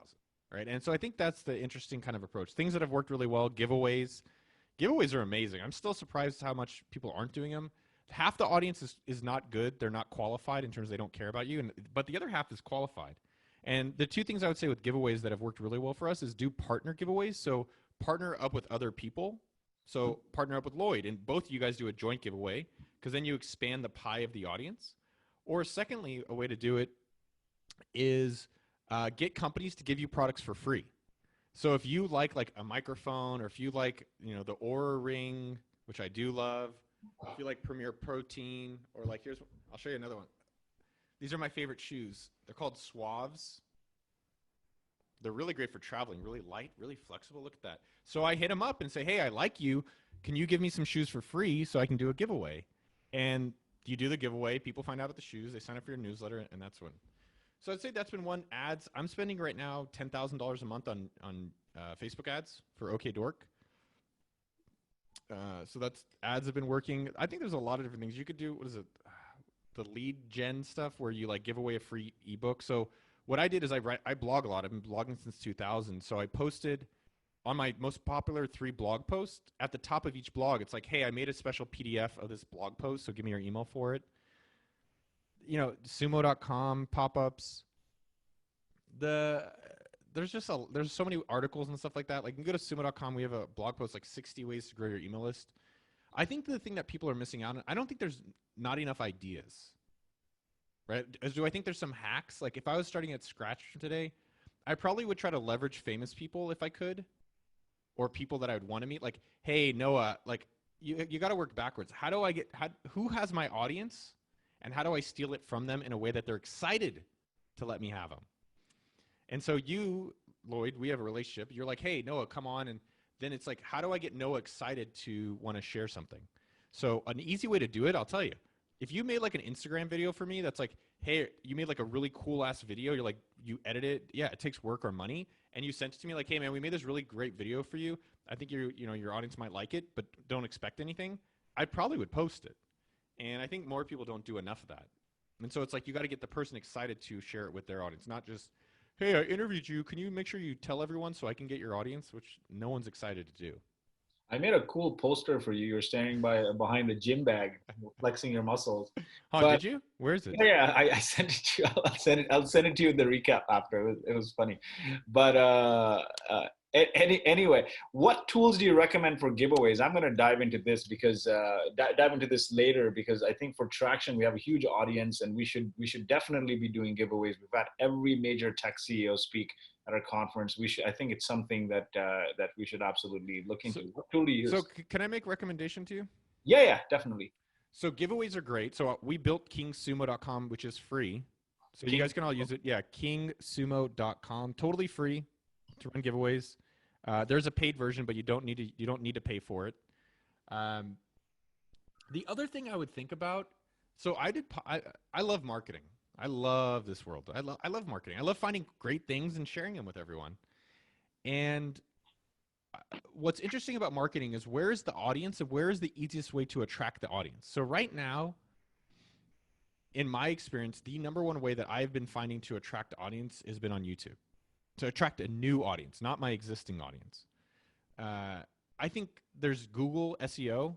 D: right? And so I think that's the interesting kind of approach. Things that have worked really well, giveaways. Giveaways are amazing. I'm still surprised how much people aren't doing them. Half the audience is not good. They're not qualified in terms of they don't care about you. But the other half is qualified. And the two things I would say with giveaways that have worked really well for us is do partner giveaways. So partner up with other people. So partner up with Lloyd and both of you guys do a joint giveaway because then you expand the pie of the audience. Or secondly, a way to do it is get companies to give you products for free. So if you like a microphone or if you like, the Oura Ring, which I do love, if you like Premier Protein or like, I'll show you another one. These are my favorite shoes. They're called Suaves. They're really great for traveling, really light, really flexible. Look at that. So I hit them up and say, hey, I like you. Can you give me some shoes for free so I can do a giveaway? And you do the giveaway. People find out about the shoes. They sign up for your newsletter, and that's when. So I'd say that's been one. Ads. I'm spending right now $10,000 a month on Facebook ads for OK Dork. So that's ads have been working. I think there's a lot of different things you could do. What is it? The lead gen stuff where you give away a free ebook. So what I did is I blog a lot. I've been blogging since 2000. So I posted on my most popular 3 blog posts at the top of each blog. It's like, hey, I made a special PDF of this blog post. So give me your email for it. Sumo.com pop-ups. There's so many articles and stuff like that. Like you can go to sumo.com. We have a blog post, 60 ways to grow your email list. I think the thing that people are missing out on, I don't think there's not enough ideas, right? Do I think there's some hacks? Like if I was starting at scratch today, I probably would try to leverage famous people if I could, or people that I would want to meet. Like, hey, Noah, you got to work backwards. Who has my audience and how do I steal it from them in a way that they're excited to let me have them? And so you, Lloyd, we have a relationship. You're like, hey, Noah, come on. And then it's like, how do I get Noah excited to want to share something? So an easy way to do it, I'll tell you. If you made an Instagram video for me that's like, hey, you made a really cool ass video. You're like, you edit it. Yeah, it takes work or money. And you sent it to me like, hey, man, we made this really great video for you. I think your audience might like it, but don't expect anything. I probably would post it. And I think more people don't do enough of that. And so it's like you got to get the person excited to share it with their audience, not just, hey, I interviewed you. Can you make sure you tell everyone so I can get your audience, which no one's excited to do.
B: I made a cool poster for you. You're standing behind the gym bag, flexing your muscles.
D: Oh, did you? Where is it?
B: Yeah, I sent it to you. I'll send it to you in the recap after. It was funny. But Anyway, what tools do you recommend for giveaways? I'm going to dive into this because dive into this later, because I think for Traction we have a huge audience and we should definitely be doing giveaways. We've had every major tech CEO speak at our conference. I think it's something that that we should absolutely look into. What tool do you use?
D: So can I make a recommendation to you?
B: Yeah, definitely.
D: So giveaways are great. So we built kingsumo.com, which is free. So you guys can all use it. Yeah, kingsumo.com, totally free to run giveaways. There's a paid version, but you don't need to pay for it. The other thing I would think about, so I love marketing. I love this world. I love marketing. I love finding great things and sharing them with everyone. And what's interesting about marketing is where is the audience and where is the easiest way to attract the audience. So right now, in my experience, the number one way that I've been finding to attract the audience has been on YouTube. To attract a new audience, not my existing audience. I think there's Google SEO,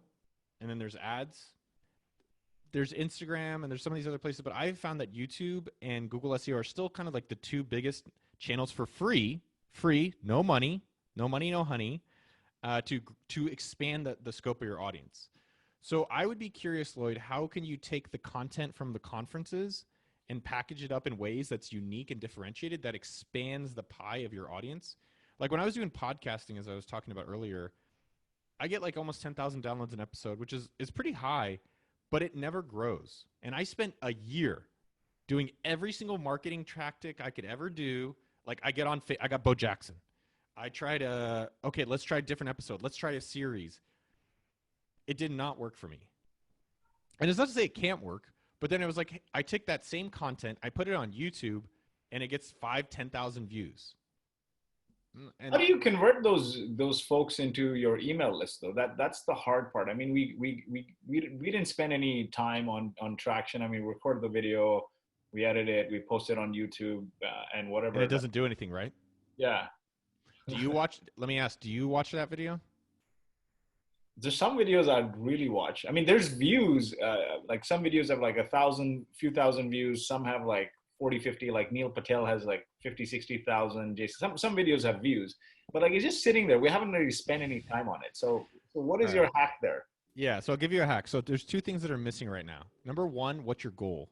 D: and then there's ads. There's Instagram, and there's some of these other places, but I've found that YouTube and Google SEO are still kind of like the two biggest channels for free, no money, no honey, to expand the scope of your audience. So I would be curious, Lloyd, how can you take the content from the conferences and package it up in ways that's unique and differentiated that expands the pie of your audience? Like when I was doing podcasting, as I was talking about earlier, I get like almost 10,000 downloads an episode, which is pretty high, but it never grows. And I spent a year doing every single marketing tactic I could ever do. Like I got Bo Jackson. I tried okay, let's try a different episode. Let's try a series. It did not work for me. And it's not to say it can't work, but then it was like, I take that same content, I put it on YouTube, and it gets 10,000 views. And
B: how do you convert those folks into your email list though? That's the hard part. I mean, we didn't spend any time on Traction. I mean, we recorded the video, we edit it, we post it on YouTube, and whatever.
D: And it doesn't do anything, right?
B: Yeah.
D: Do you watch? Let me ask. Do you watch that video?
B: There's some videos I'd really watch. I mean, there's views. Like some videos have like few thousand views. Some have like 40, 50. Like Neil Patel has like 50, 60,000. Some videos have views, but like it's just sitting there. We haven't really spent any time on it. So what is your hack there?
D: Yeah, so I'll give you a hack. So there's two things that are missing right now. Number one, what's your goal?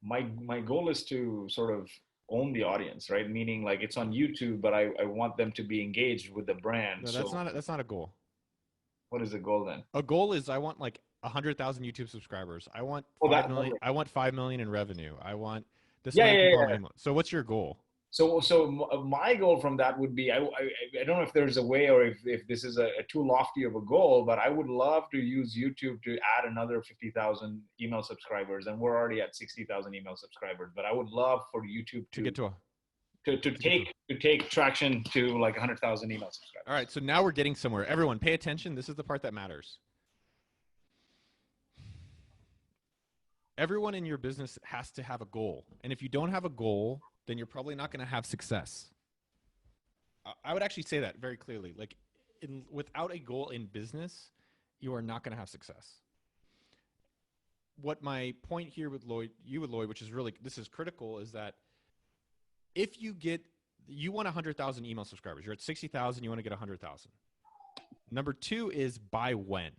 B: My goal is to sort of own the audience, right? Meaning like it's on YouTube, but I want them to be engaged with the brand.
D: No, that's not a goal.
B: What is the goal then?
D: A goal is I want like 100,000 YouTube subscribers. I want 5 million. I want 5 million in revenue. I want this many people on my email. So what's your goal?
B: So my goal from that would be, I don't know if there's a way or if this is a too lofty of a goal, but I would love to use YouTube to add another 50,000 email subscribers, and we're already at 60,000 email subscribers. But I would love for YouTube to get to take Traction to like 100,000 email subscribers.
D: All right, so now we're getting somewhere. Everyone, pay attention. This is the part that matters. Everyone in your business has to have a goal, and if you don't have a goal, then you're probably not going to have success. I would actually say that very clearly. Like, without a goal in business, you are not going to have success. What my point here with Lloyd, which is really, this is critical, is that if you want 100,000 email subscribers. You're at 60,000, you want to get 100,000. Number two is by when.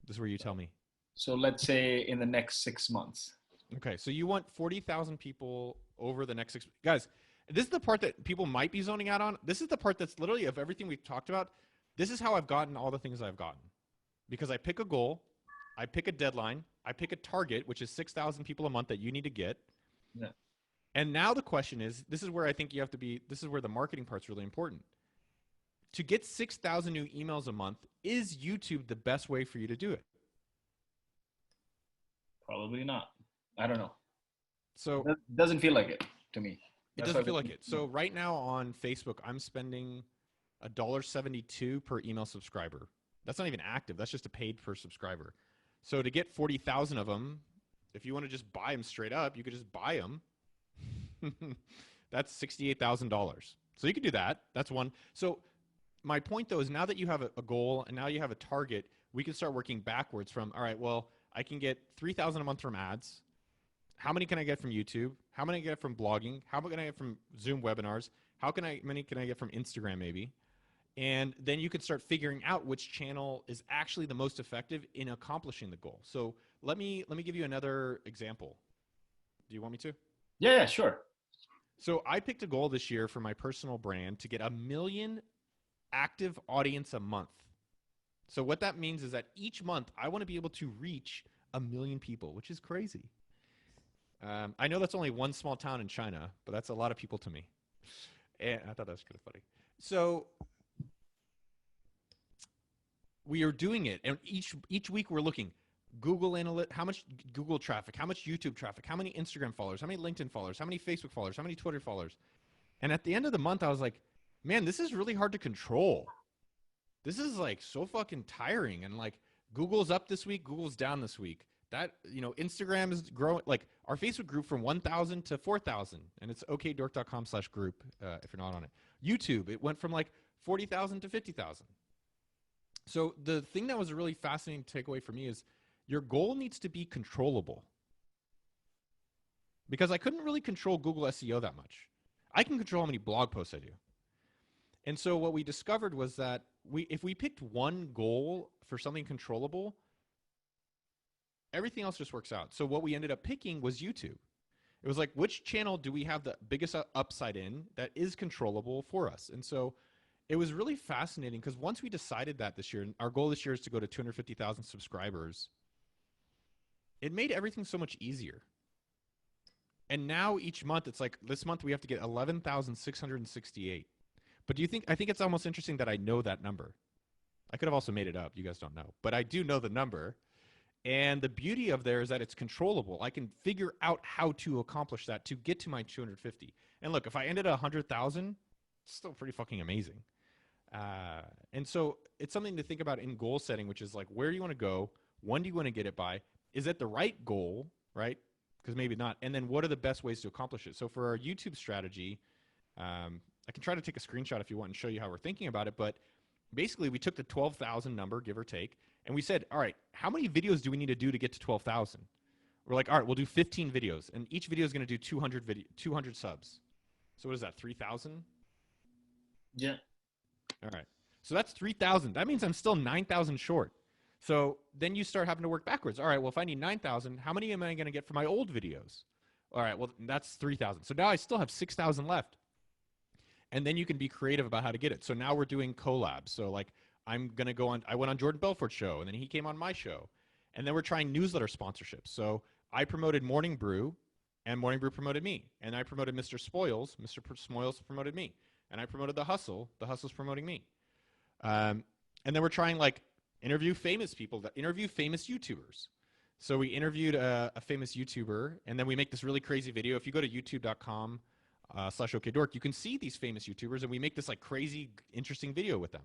D: This is where you tell me.
B: So let's say in the next 6 months.
D: Okay, so you want 40,000 people over the next 6 guys. This is the part that people might be zoning out on. This is the part that's literally of everything we've talked about. This is how I've gotten all the things I've gotten. Because I pick a goal, I pick a deadline, I pick a target, which is 6,000 people a month that you need to get.
B: Yeah.
D: And now the question is, this is where I think you have to be, this is where the marketing part's really important. To get 6,000 new emails a month, is YouTube the best way for you to do it?
B: Probably not. I don't know.
D: So
B: it doesn't feel like it to me.
D: It doesn't feel like it. So right now on Facebook, I'm spending $1.72 per email subscriber. That's not even active. That's just a paid per subscriber. So to get 40,000 of them, if you want to just buy them straight up, you could just buy them. That's $68,000. So you could do that. That's one. So my point though is now that you have a goal and now you have a target, we can start working backwards from, all right, well, I can get 3,000 a month from ads. how many can I get from YouTube? How many can I get from blogging? How many can I get from Zoom webinars? Many can I get from Instagram maybe? And then you can start figuring out which channel is actually the most effective in accomplishing the goal. So let me give you another example. Do you want me to?
B: Yeah, sure.
D: So I picked a goal this year for my personal brand to get 1 million active audience a month. So what that means is that each month I want to be able to reach 1 million people, which is crazy. I know that's only one small town in China, but that's a lot of people to me. And I thought that was kind of funny. So we are doing it, and each week we're looking Google how much Google traffic, how much YouTube traffic, how many Instagram followers, how many LinkedIn followers, how many Facebook followers, how many Twitter followers. And at the end of the month, I was like, man, this is really hard to control. This is like so fucking tiring. And like Google's up this week, Google's down this week. That, Instagram is growing. Like our Facebook group from 1,000 to 4,000, and it's okdork.com/group if you're not on it. YouTube, it went from like 40,000 to 50,000. So the thing that was a really fascinating takeaway for me is your goal needs to be controllable. Because I couldn't really control Google SEO that much. I can control how many blog posts I do. And so what we discovered was that if we picked one goal for something controllable, everything else just works out. So what we ended up picking was YouTube. It was like, which channel do we have the biggest upside in that is controllable for us? And so it was really fascinating because once we decided that this year, and our goal this year is to go to 250,000 subscribers, it made everything so much easier. And now each month, it's like this month we have to get 11,668. But I think it's almost interesting that I know that number. I could have also made it up. You guys don't know. But I do know the number. And the beauty of there is that it's controllable. I can figure out how to accomplish that to get to my 250. And look, if I ended at 100,000, it's still pretty fucking amazing. And so it's something to think about in goal setting, which is like, where do you want to go? When do you want to get it by? Is it the right goal, right? Because maybe not. And then what are the best ways to accomplish it? So for our YouTube strategy, I can try to take a screenshot if you want and show you how we're thinking about it. But basically, we took the 12,000 number, give or take, and we said, all right, how many videos do we need to do to get to 12,000? We're like, all right, we'll do 15 videos, and each video is going to do 200 subs. So what is that, 3,000?
B: Yeah.
D: All right. So that's 3,000. That means I'm still 9,000 short. So then you start having to work backwards. All right, well, if I need 9,000, how many am I going to get for my old videos? All right, well, that's 3,000. So now I still have 6,000 left. And then you can be creative about how to get it. So now we're doing collabs. So like I'm going to go on, I went on Jordan Belfort's show, and then he came on my show. And then we're trying newsletter sponsorships. So I promoted Morning Brew, and Morning Brew promoted me. And I promoted Mr. Spoils. Mr. Spoils promoted me. And I promoted The Hustle. The Hustle's promoting me. And then we're trying like interview famous people, that interview famous YouTubers. So we interviewed a famous YouTuber, and then we make this really crazy video. If you go to youtube.com /okdork, you can see these famous YouTubers, and we make this like crazy, interesting video with them.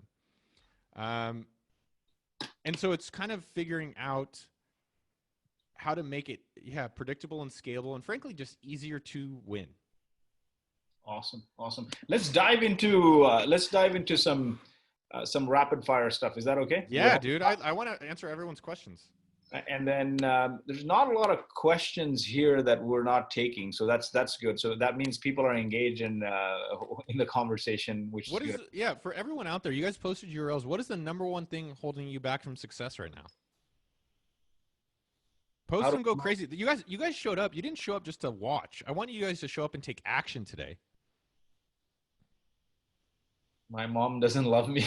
D: And so it's kind of figuring out how to make it, predictable and scalable, and frankly, just easier to win.
B: Awesome. Let's dive into some rapid fire stuff. Is that okay?
D: Yeah, dude. I want to answer everyone's questions.
B: And then there's not a lot of questions here that we're not taking, so that's good. So that means people are engaged in the conversation, which
D: what
B: is
D: good. For everyone out there, you guys posted URLs. What is the number one thing holding you back from success right now? Post and go crazy. You guys showed up. You didn't show up just to watch. I want you guys to show up and take action today.
B: My mom doesn't love me.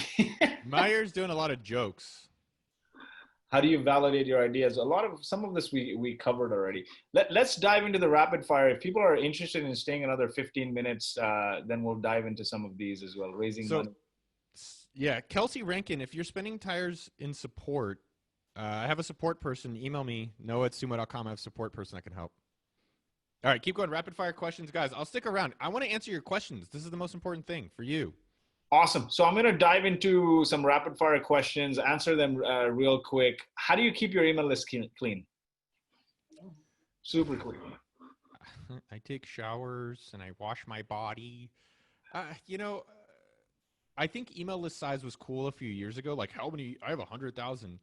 D: Meyer's doing a lot of jokes.
B: How do you validate your ideas? Some of this we covered already. Let's dive into the rapid fire. If people are interested in staying another 15 minutes, then we'll dive into some of these as well. Raising money.
D: Yeah, Kelsey Rankin, if you're spending tires in support, I have a support person. Email me, noah@sumo.com. I have a support person that can help. All right, keep going. Rapid fire questions, guys. I'll stick around. I want to answer your questions. This is the most important thing for you.
B: Awesome. So I'm going to dive into some rapid fire questions, answer them real quick. How do you keep your email list clean? Super clean.
D: I take showers and I wash my body. I think email list size was cool a few years ago. Like how many? I have 100,000.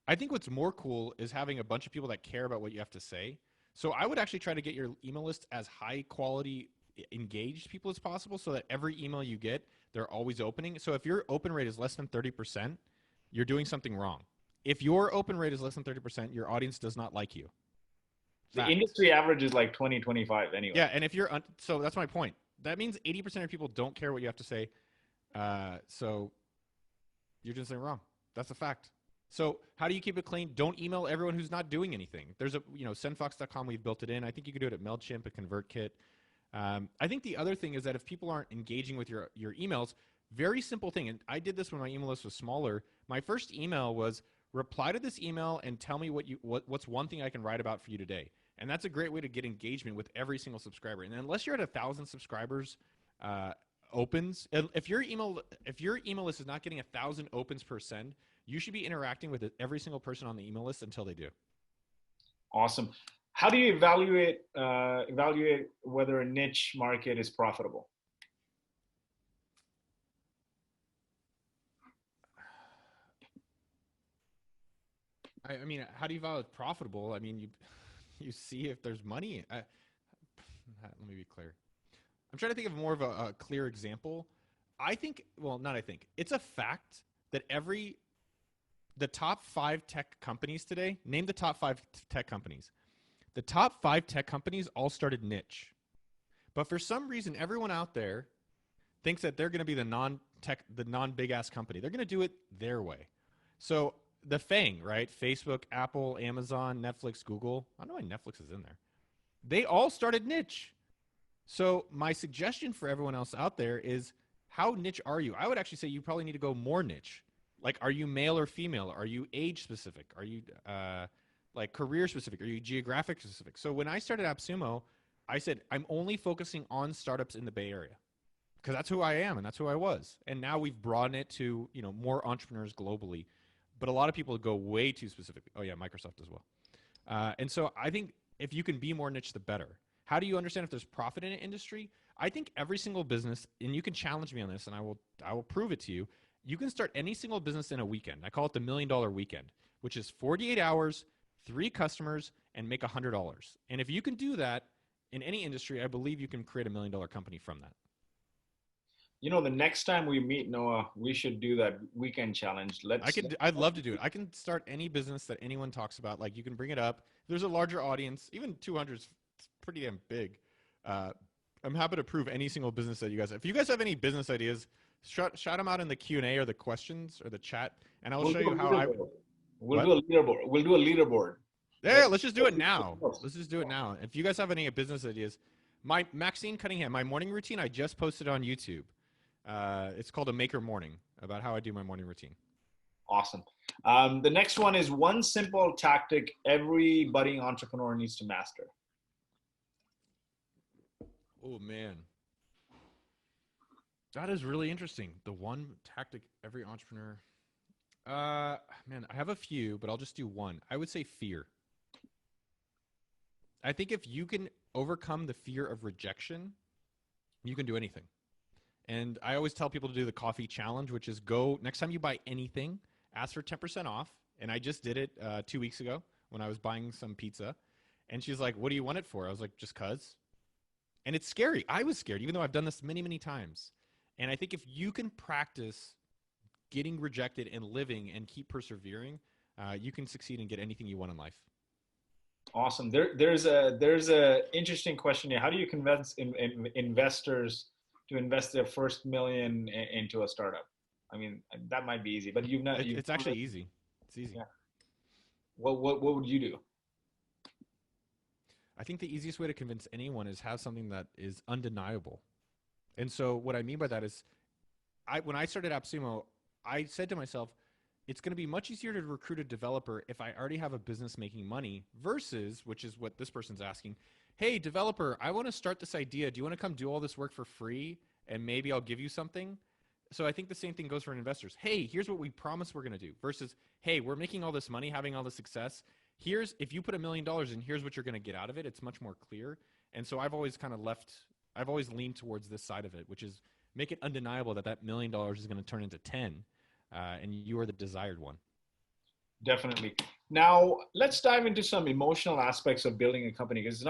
D: I think what's more cool is having a bunch of people that care about what you have to say. So I would actually try to get your email list as high quality engaged people as possible so that every email you get, they're always opening. So if your open rate is less than 30%, you're doing something wrong. If your open rate is less than 30%, your audience does not like you.
B: The
D: Fact.
B: industry average is like 20, 25 anyway.
D: Yeah, and if you're so that's my point. That means 80% of people don't care what you have to say. So you're doing something wrong. That's a fact. So how do you keep it clean? Don't email everyone who's not doing anything. There's a, sendfox.com, we've built it in. I think you could do it at MailChimp, a ConvertKit. I think the other thing is that if people aren't engaging with your emails, very simple thing, and I did this when my email list was smaller. My first email was reply to this email and tell me what's one thing I can write about for you today. And that's a great way to get engagement with every single subscriber. And unless you're at 1,000 subscribers, opens, if your email list is not getting 1,000 opens per send, you should be interacting with every single person on the email list until they do.
B: Awesome. How do you evaluate whether a niche market is profitable?
D: I mean, how do you evaluate profitable? I mean, you see if there's money. Let me be clear. I'm trying to think of more of a clear example. It's a fact that the top 5 tech companies today, name the top 5 tech companies. The top 5 tech companies all started niche. But for some reason, everyone out there thinks that they're going to be the non-big ass company. They're going to do it their way. So the FANG, right? Facebook, Apple, Amazon, Netflix, Google. I don't know why Netflix is in there. They all started niche. So my suggestion for everyone else out there is, how niche are you? I would actually say you probably need to go more niche. Like, are you male or female? Are you age specific? Are you like career specific? Are you geographic specific? So when I started AppSumo, I said, I'm only focusing on startups in the Bay Area because that's who I am and that's who I was. And now we've broadened it to, more entrepreneurs globally. But a lot of people go way too specific. Oh yeah, Microsoft as well. And so I think if you can be more niche, the better. How do you understand if there's profit in an industry? I think every single business, and you can challenge me on this, and I will prove it to you. You can start any single business in a weekend. I call it the $1 million weekend, which is 48 hours, 3 customers, and make $100. And if you can do that in any industry, I believe you can create a $1 million company from that.
B: The next time we meet, Noah, we should do that weekend challenge.
D: I'd love to do it. I can start any business that anyone talks about. Like, you can bring it up. There's a larger audience. Even 200 is pretty damn big. I'm happy to prove any single business that you guys have. If you guys have any business ideas, shout them out in the Q&A or the questions or the chat, and I will show you how I would.
B: We'll do a leaderboard. We'll do a leaderboard.
D: Yeah, let's just do it now. Let's just do it now. If you guys have any business ideas, Maxine Cunningham, my morning routine, I just posted on YouTube. It's called a Maker Morning, about how I do my morning routine.
B: Awesome. The next one is one simple tactic every budding entrepreneur needs to master.
D: Oh, man. That is really interesting. The one tactic every entrepreneur. Man, I have a few, but I'll just do one. I would say fear. I think if you can overcome the fear of rejection, you can do anything. And I always tell people to do the coffee challenge, which is go next time you buy anything, ask for 10% off. And I just did it 2 weeks ago when I was buying some pizza. And she's like, what do you want it for? I was like, just cuz. And it's scary. I was scared, even though I've done this many, many times. And I think if you can practice getting rejected and living and keep persevering, you can succeed and get anything you want in life.
B: Awesome. There's a interesting question here. How do you convince investors to invest their first $1 million into a startup? I mean, that might be easy, but it's
D: actually easy. It's easy.
B: Yeah. What would you do?
D: I think the easiest way to convince anyone is have something that is undeniable. And so what I mean by that is, when I started AppSumo, I said to myself, it's going to be much easier to recruit a developer if I already have a business making money versus, which is what this person's asking, hey, developer, I want to start this idea. Do you want to come do all this work for free and maybe I'll give you something? So I think the same thing goes for investors. Hey, here's what we promise we're going to do versus, hey, we're making all this money, having all this success. If you put $1 million in, here's what you're going to get out of it. It's much more clear. And so I've always leaned towards this side of it, which is make it undeniable that $1 million is going to turn into 10, and you are the desired one.
B: Definitely. Now, let's dive into some emotional aspects of building a company because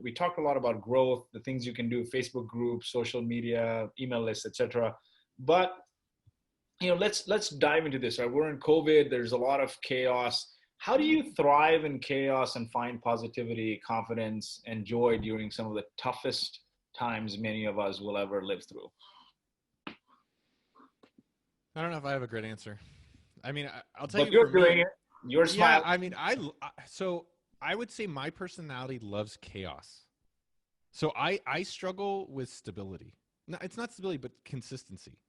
B: we talked a lot about growth, the things you can do, Facebook groups, social media, email lists, etc. But let's dive into this. Right, we're in COVID. There's a lot of chaos. How do you thrive in chaos and find positivity, confidence, and joy during some of the toughest times many of us will ever live through?
D: I don't know if I have a great answer. I mean, I'll tell
B: But
D: you for
B: you're doing
D: me.
B: it. You're
D: Yeah,
B: smiling.
D: I mean, so I would say my personality loves chaos. So I struggle with stability. No, it's not stability, but consistency.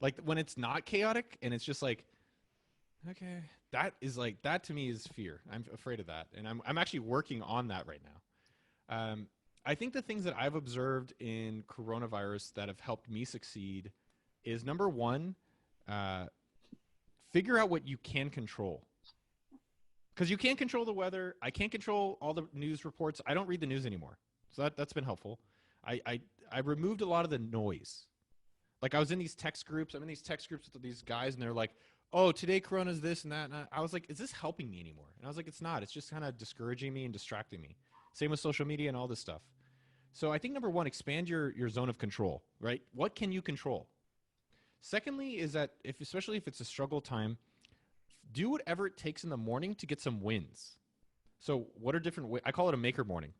D: Like when it's not chaotic and it's just like, okay, that to me is fear. I'm afraid of that, and I'm actually working on that right now. I think the things that I've observed in coronavirus that have helped me succeed is number one, uh, figure out what you can control. Because you can't control the weather. I can't control all the news reports. I don't read the news anymore. So that's been helpful. I removed a lot of the noise. Like I was in these text groups. I'm in these text groups with these guys, and they're like, oh, today Corona's this and that. And I was like, is this helping me anymore? And I was like, it's not. It's just kind of discouraging me and distracting me. Same with social media and all this stuff. So I think number one, expand your zone of control, right? What can you control? Secondly, is that especially if it's a struggle time, do whatever it takes in the morning to get some wins. So what are different I call it a maker morning.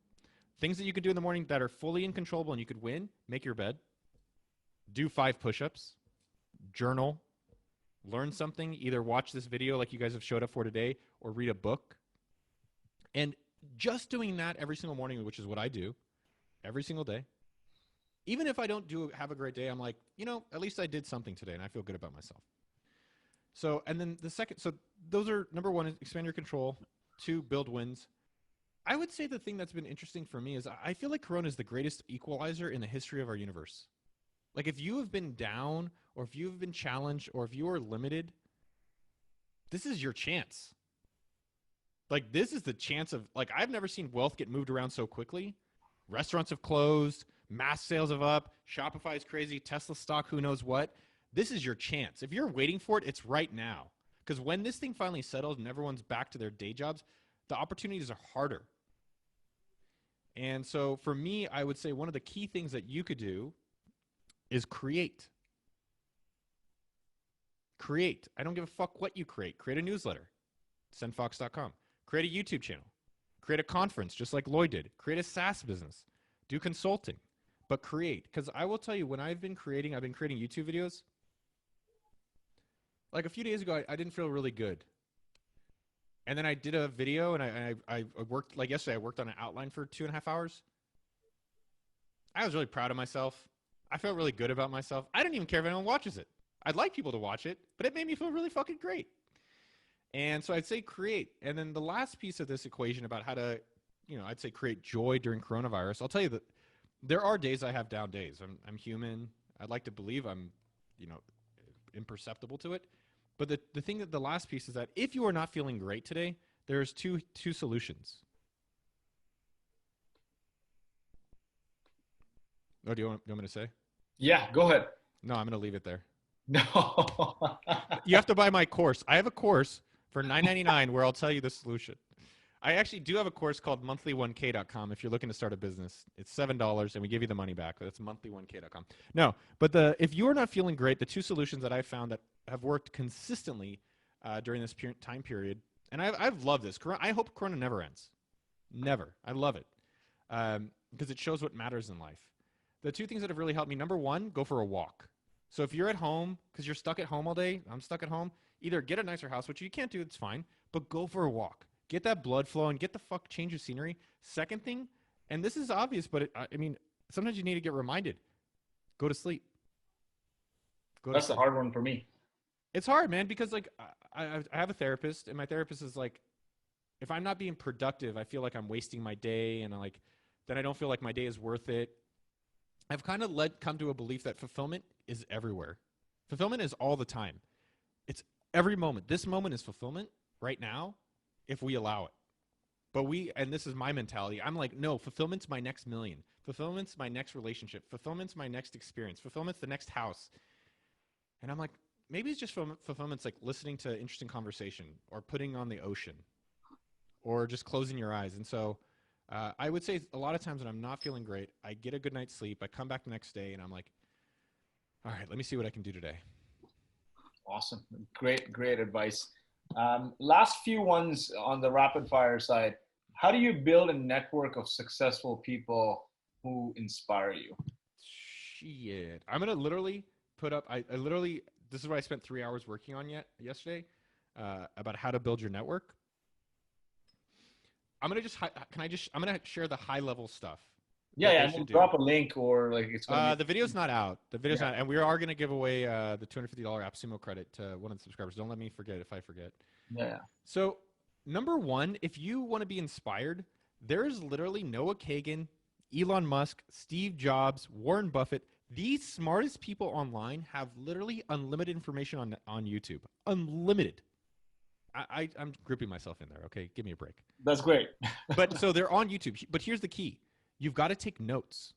D: Things that you can do in the morning that are fully uncontrollable and you could win: make your bed, do 5 push-ups, journal, learn something, either watch this video like you guys have showed up for today or read a book. And just doing that every single morning, which is what I do every single day, even if I don't have a great day, I'm like, at least I did something today and I feel good about myself. So, and then the second, so those are number one, expand your control. 2, build wins. I would say the thing that's been interesting for me is I feel like Corona is the greatest equalizer in the history of our universe. Like if you have been down or if you have been challenged or if you are limited, this is your chance. Like this is the chance of, like, I've never seen wealth get moved around so quickly. Restaurants have closed, mass sales have up, Shopify is crazy, Tesla stock, who knows what. This is your chance. If you're waiting for it, it's right now. Because when this thing finally settles and everyone's back to their day jobs, the opportunities are harder. And so for me, I would say one of the key things that you could do is create. Create. I don't give a fuck what you create. Create a newsletter. Sendfox.com. Create a YouTube channel. Create a conference just like Lloyd did. Create a SaaS business. Do consulting. But create. Because I will tell you, when I've been creating YouTube videos. Like a few days ago, I didn't feel really good. And then I did a video, and I worked, like yesterday, I worked on an outline for 2.5 hours. I was really proud of myself. I felt really good about myself. I didn't even care if anyone watches it. I'd like people to watch it, but it made me feel really fucking great. And so I'd say create. And then the last piece of this equation about how to, I'd say create joy during coronavirus. I'll tell you that there are days I have down days. I'm human. I'd like to believe I'm, imperceptible to it. But the last piece is that if you are not feeling great today, there's two solutions. Oh, do you want me to say?
B: Yeah, go ahead.
D: No, I'm going to leave it there.
B: No.
D: You have to buy my course. I have a course for $9.99 where I'll tell you the solution. I actually do have a course called monthly1k.com if you're looking to start a business. It's $7 and we give you the money back. That's monthly1k.com. No, but if you are not feeling great, the 2 solutions that I've found that have worked consistently during this time period, and I've loved this. I hope Corona never ends. Never. I love it because it shows what matters in life. The 2 things that have really helped me, number one, go for a walk. So if you're at home, because you're stuck at home all day, I'm stuck at home, either get a nicer house, which you can't do, it's fine, but go for a walk. Get that blood flowing, change your scenery. Second thing, and this is obvious, but sometimes you need to get reminded. Go to sleep.
B: That's the hard one for me.
D: It's hard, man, because like I have a therapist, and my therapist is like, if I'm not being productive, I feel like I'm wasting my day, and then I don't feel like my day is worth it. I've kind of come to a belief that fulfillment is everywhere. Fulfillment is all the time. It's every moment. This moment is fulfillment right now if we allow it. And this is my mentality. I'm like, no, fulfillment's my next million. Fulfillment's my next relationship. Fulfillment's my next experience. Fulfillment's the next house. And I'm like, maybe it's just fulfillment's like listening to interesting conversation or putting on the ocean or just closing your eyes. And so I would say a lot of times when I'm not feeling great, I get a good night's sleep. I come back the next day and I'm like, all right, let me see what I can do today.
E: Awesome. Great advice. Last few ones on the rapid fire side. How do you build a network of successful people who inspire you?
D: Shit. I'm going to literally put up, I literally, this is what I spent 3 hours working on yesterday about how to build your network. I'm going to I'm going to share the high level stuff.
E: Yeah, we'll drop a link or like it's going to
D: the video's not out. The video's not, and we are going to give away the $250 AppSumo credit to one of the subscribers. Don't let me forget if I forget.
E: Yeah.
D: So, number one, if you want to be inspired, there's literally Noah Kagan, Elon Musk, Steve Jobs, Warren Buffett. These smartest people online have literally unlimited information on YouTube. Unlimited. I'm grouping myself in there. Okay, give me a break.
E: That's great.
D: But so they're on YouTube. But here's the key. You've got to take notes.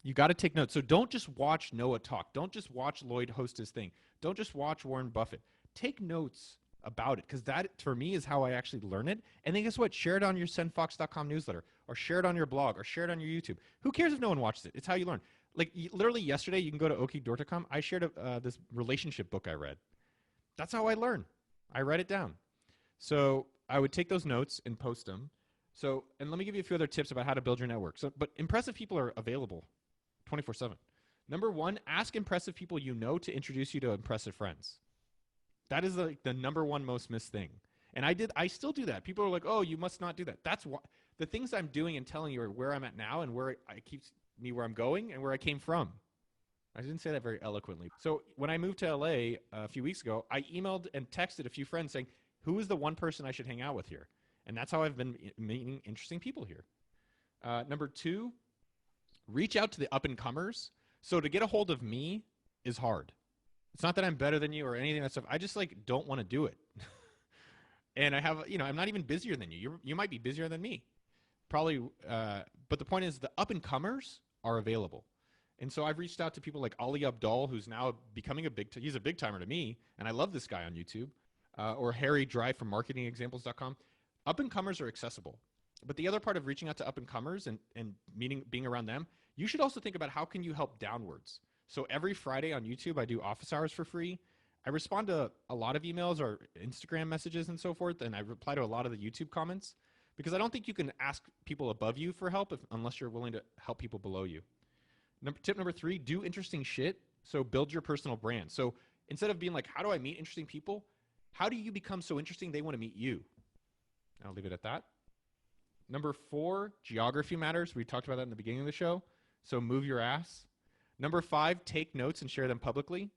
D: You got to take notes. So don't just watch Noah talk. Don't just watch Lloyd host his thing. Don't just watch Warren Buffett. Take notes about it, because that, for me, is how I actually learn it. And then guess what? Share it on your sendfox.com newsletter, or share it on your blog, or share it on your YouTube. Who cares if no one watches it? It's how you learn. Like literally yesterday, you can go to okidor.com. I shared this relationship book I read. That's how I learn. I write it down. So I would take those notes and post them. So, and let me give you a few other tips about how to build your network. So, but impressive people are available 24/7. Number one, ask impressive people you know to introduce you to impressive friends. That is the number one most missed thing. And I still do that. People are like, oh, you must not do that. That's why the things I'm doing and telling you are where I'm at now and where I keeps me where I'm going and where I came from. I didn't say that very eloquently. So when I moved to LA a few weeks ago, I emailed and texted a few friends saying, who is the one person I should hang out with here? And that's how I've been meeting interesting people here. Number two, reach out to the up-and-comers. So to get a hold of me is hard. It's not that I'm better than you or anything of that stuff. I just don't want to do it. And I have, I'm not even busier than you. You might be busier than me. Probably, but the point is the up-and-comers are available. And so I've reached out to people like Ali Abdal, who's now becoming he's a big timer to me, and I love this guy on YouTube, or Harry Drive from marketingexamples.com. Up-and-comers are accessible. But the other part of reaching out to up-and-comers and being around them, you should also think about how can you help downwards. So every Friday on YouTube, I do office hours for free. I respond to a lot of emails or Instagram messages and so forth, and I reply to a lot of the YouTube comments because I don't think you can ask people above you for help unless you're willing to help people below you. Tip number three, do interesting shit. So build your personal brand. So instead of being like, how do I meet interesting people? How do you become so interesting they want to meet you? I'll leave it at that. Number four, geography matters. We talked about that in the beginning of the show. So move your ass. Number five, take notes and share them publicly.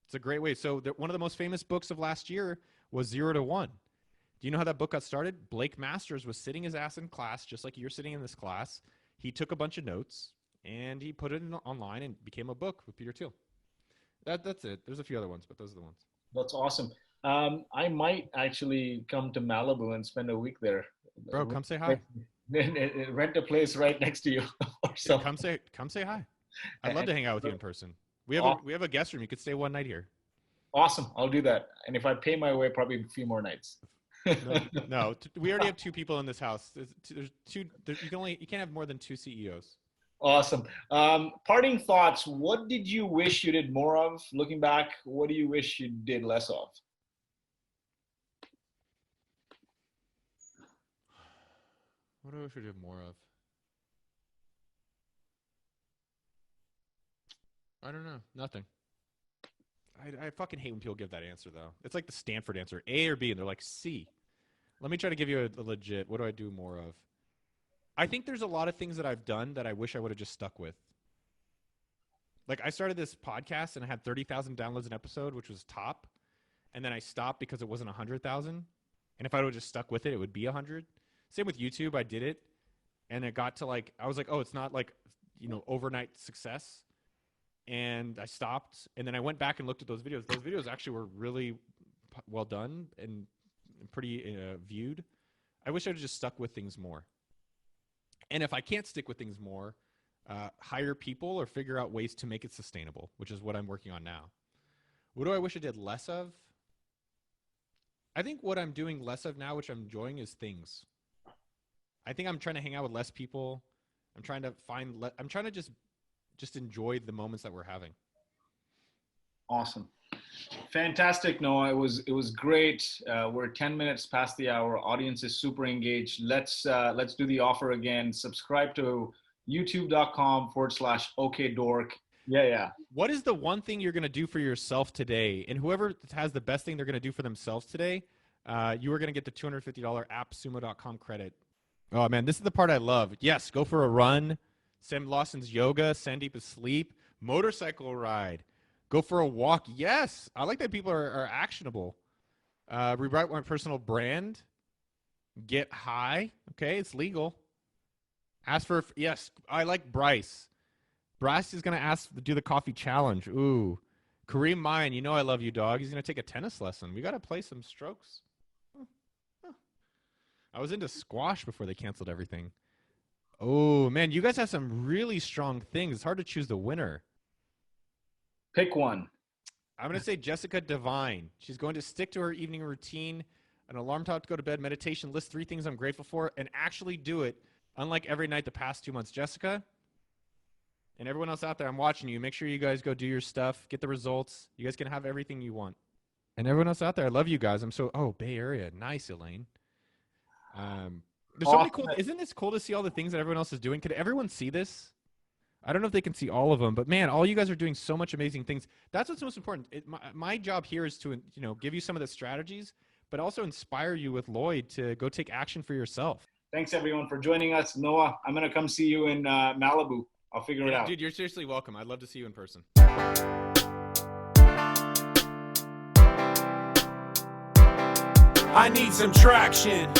D: It's a great way. So one of the most famous books of last year was 0 to 1. Do you know how that book got started? Blake Masters was sitting his ass in class, just like you're sitting in this class. He took a bunch of notes and he put it online and became a book with Peter Thiel. That's it. There's a few other ones, but those are the ones.
E: That's awesome. I might actually come to Malibu and spend a week there.
D: Bro, come say hi.
E: Rent a place right next to you or something.
D: Come say hi. I'd love to hang out with you in person. We have a guest room. You could stay one night here.
E: Awesome. I'll do that. And if I pay my way, probably a few more nights.
D: No, we already have two people in this house. There's two. You can't have more than two CEOs.
E: Awesome. Parting thoughts. What did you wish you did more of? Looking back, what do you wish you did less of?
D: What do I wish I did more of? I don't know. Nothing. I fucking hate when people give that answer, though. It's like the Stanford answer, A or B, and they're like, C. Let me try to give you a legit, what do I do more of? I think there's a lot of things that I've done that I wish I would have just stuck with. Like, I started this podcast, and I had 30,000 downloads an episode, which was top. And then I stopped because it wasn't 100,000. And if I would have just stuck with it, it would be 100. Same with YouTube. I did it. And it got to I was like, oh, it's not overnight success. And I stopped, and then I went back and looked at those videos. Those videos actually were really well done and pretty viewed. I wish I would have just stuck with things more. And if I can't stick with things more, hire people or figure out ways to make it sustainable, which is what I'm working on now. What do I wish I did less of? I think what I'm doing less of now, which I'm enjoying, is things. I think I'm trying to hang out with less people. I'm trying to I'm trying to just enjoy the moments that we're having.
E: Awesome. Fantastic, Noah. It was great. We're 10 minutes past the hour. Audience is super engaged. Let's do the offer again. Subscribe to youtube.com/OKDork. Yeah.
D: What is the one thing you're going to do for yourself today? And whoever has the best thing they're going to do for themselves today, you are going to get the $250 AppSumo.com credit. Oh, man, this is the part I love. Yes, go for a run. Sam Lawson's yoga. Sandeep is sleep. Motorcycle ride. Go for a walk. Yes, I like that people are actionable. Rewrite my personal brand. Get high. Okay, it's legal. Ask for, yes, I like Bryce. Bryce is going to do the coffee challenge. Ooh. Kareem Mayan, you know I love you, dog. He's going to take a tennis lesson. We got to play some strokes. I was into squash before they canceled everything. Oh, man, you guys have some really strong things. It's hard to choose the winner.
E: Pick one.
D: I'm going to say Jessica Devine. She's going to stick to her evening routine, an alarm clock to go to bed, meditation, list 3 things I'm grateful for, and actually do it, unlike every night the past 2 months. Jessica, and everyone else out there, I'm watching you. Make sure you guys go do your stuff, get the results. You guys can have everything you want. And everyone else out there, I love you guys. Bay Area. Nice, Elaine. There's so many cool. Isn't this cool to see all the things that everyone else is doing? Could everyone see this? I don't know if they can see all of them, but man, all you guys are doing so much amazing things. That's what's most important. My job here is to, give you some of the strategies, but also inspire you with Lloyd to go take action for yourself.
E: Thanks everyone for joining us. Noah, I'm going to come see you in Malibu. I'll figure it out.
D: Dude, you're seriously welcome. I'd love to see you in person.
A: I need some traction.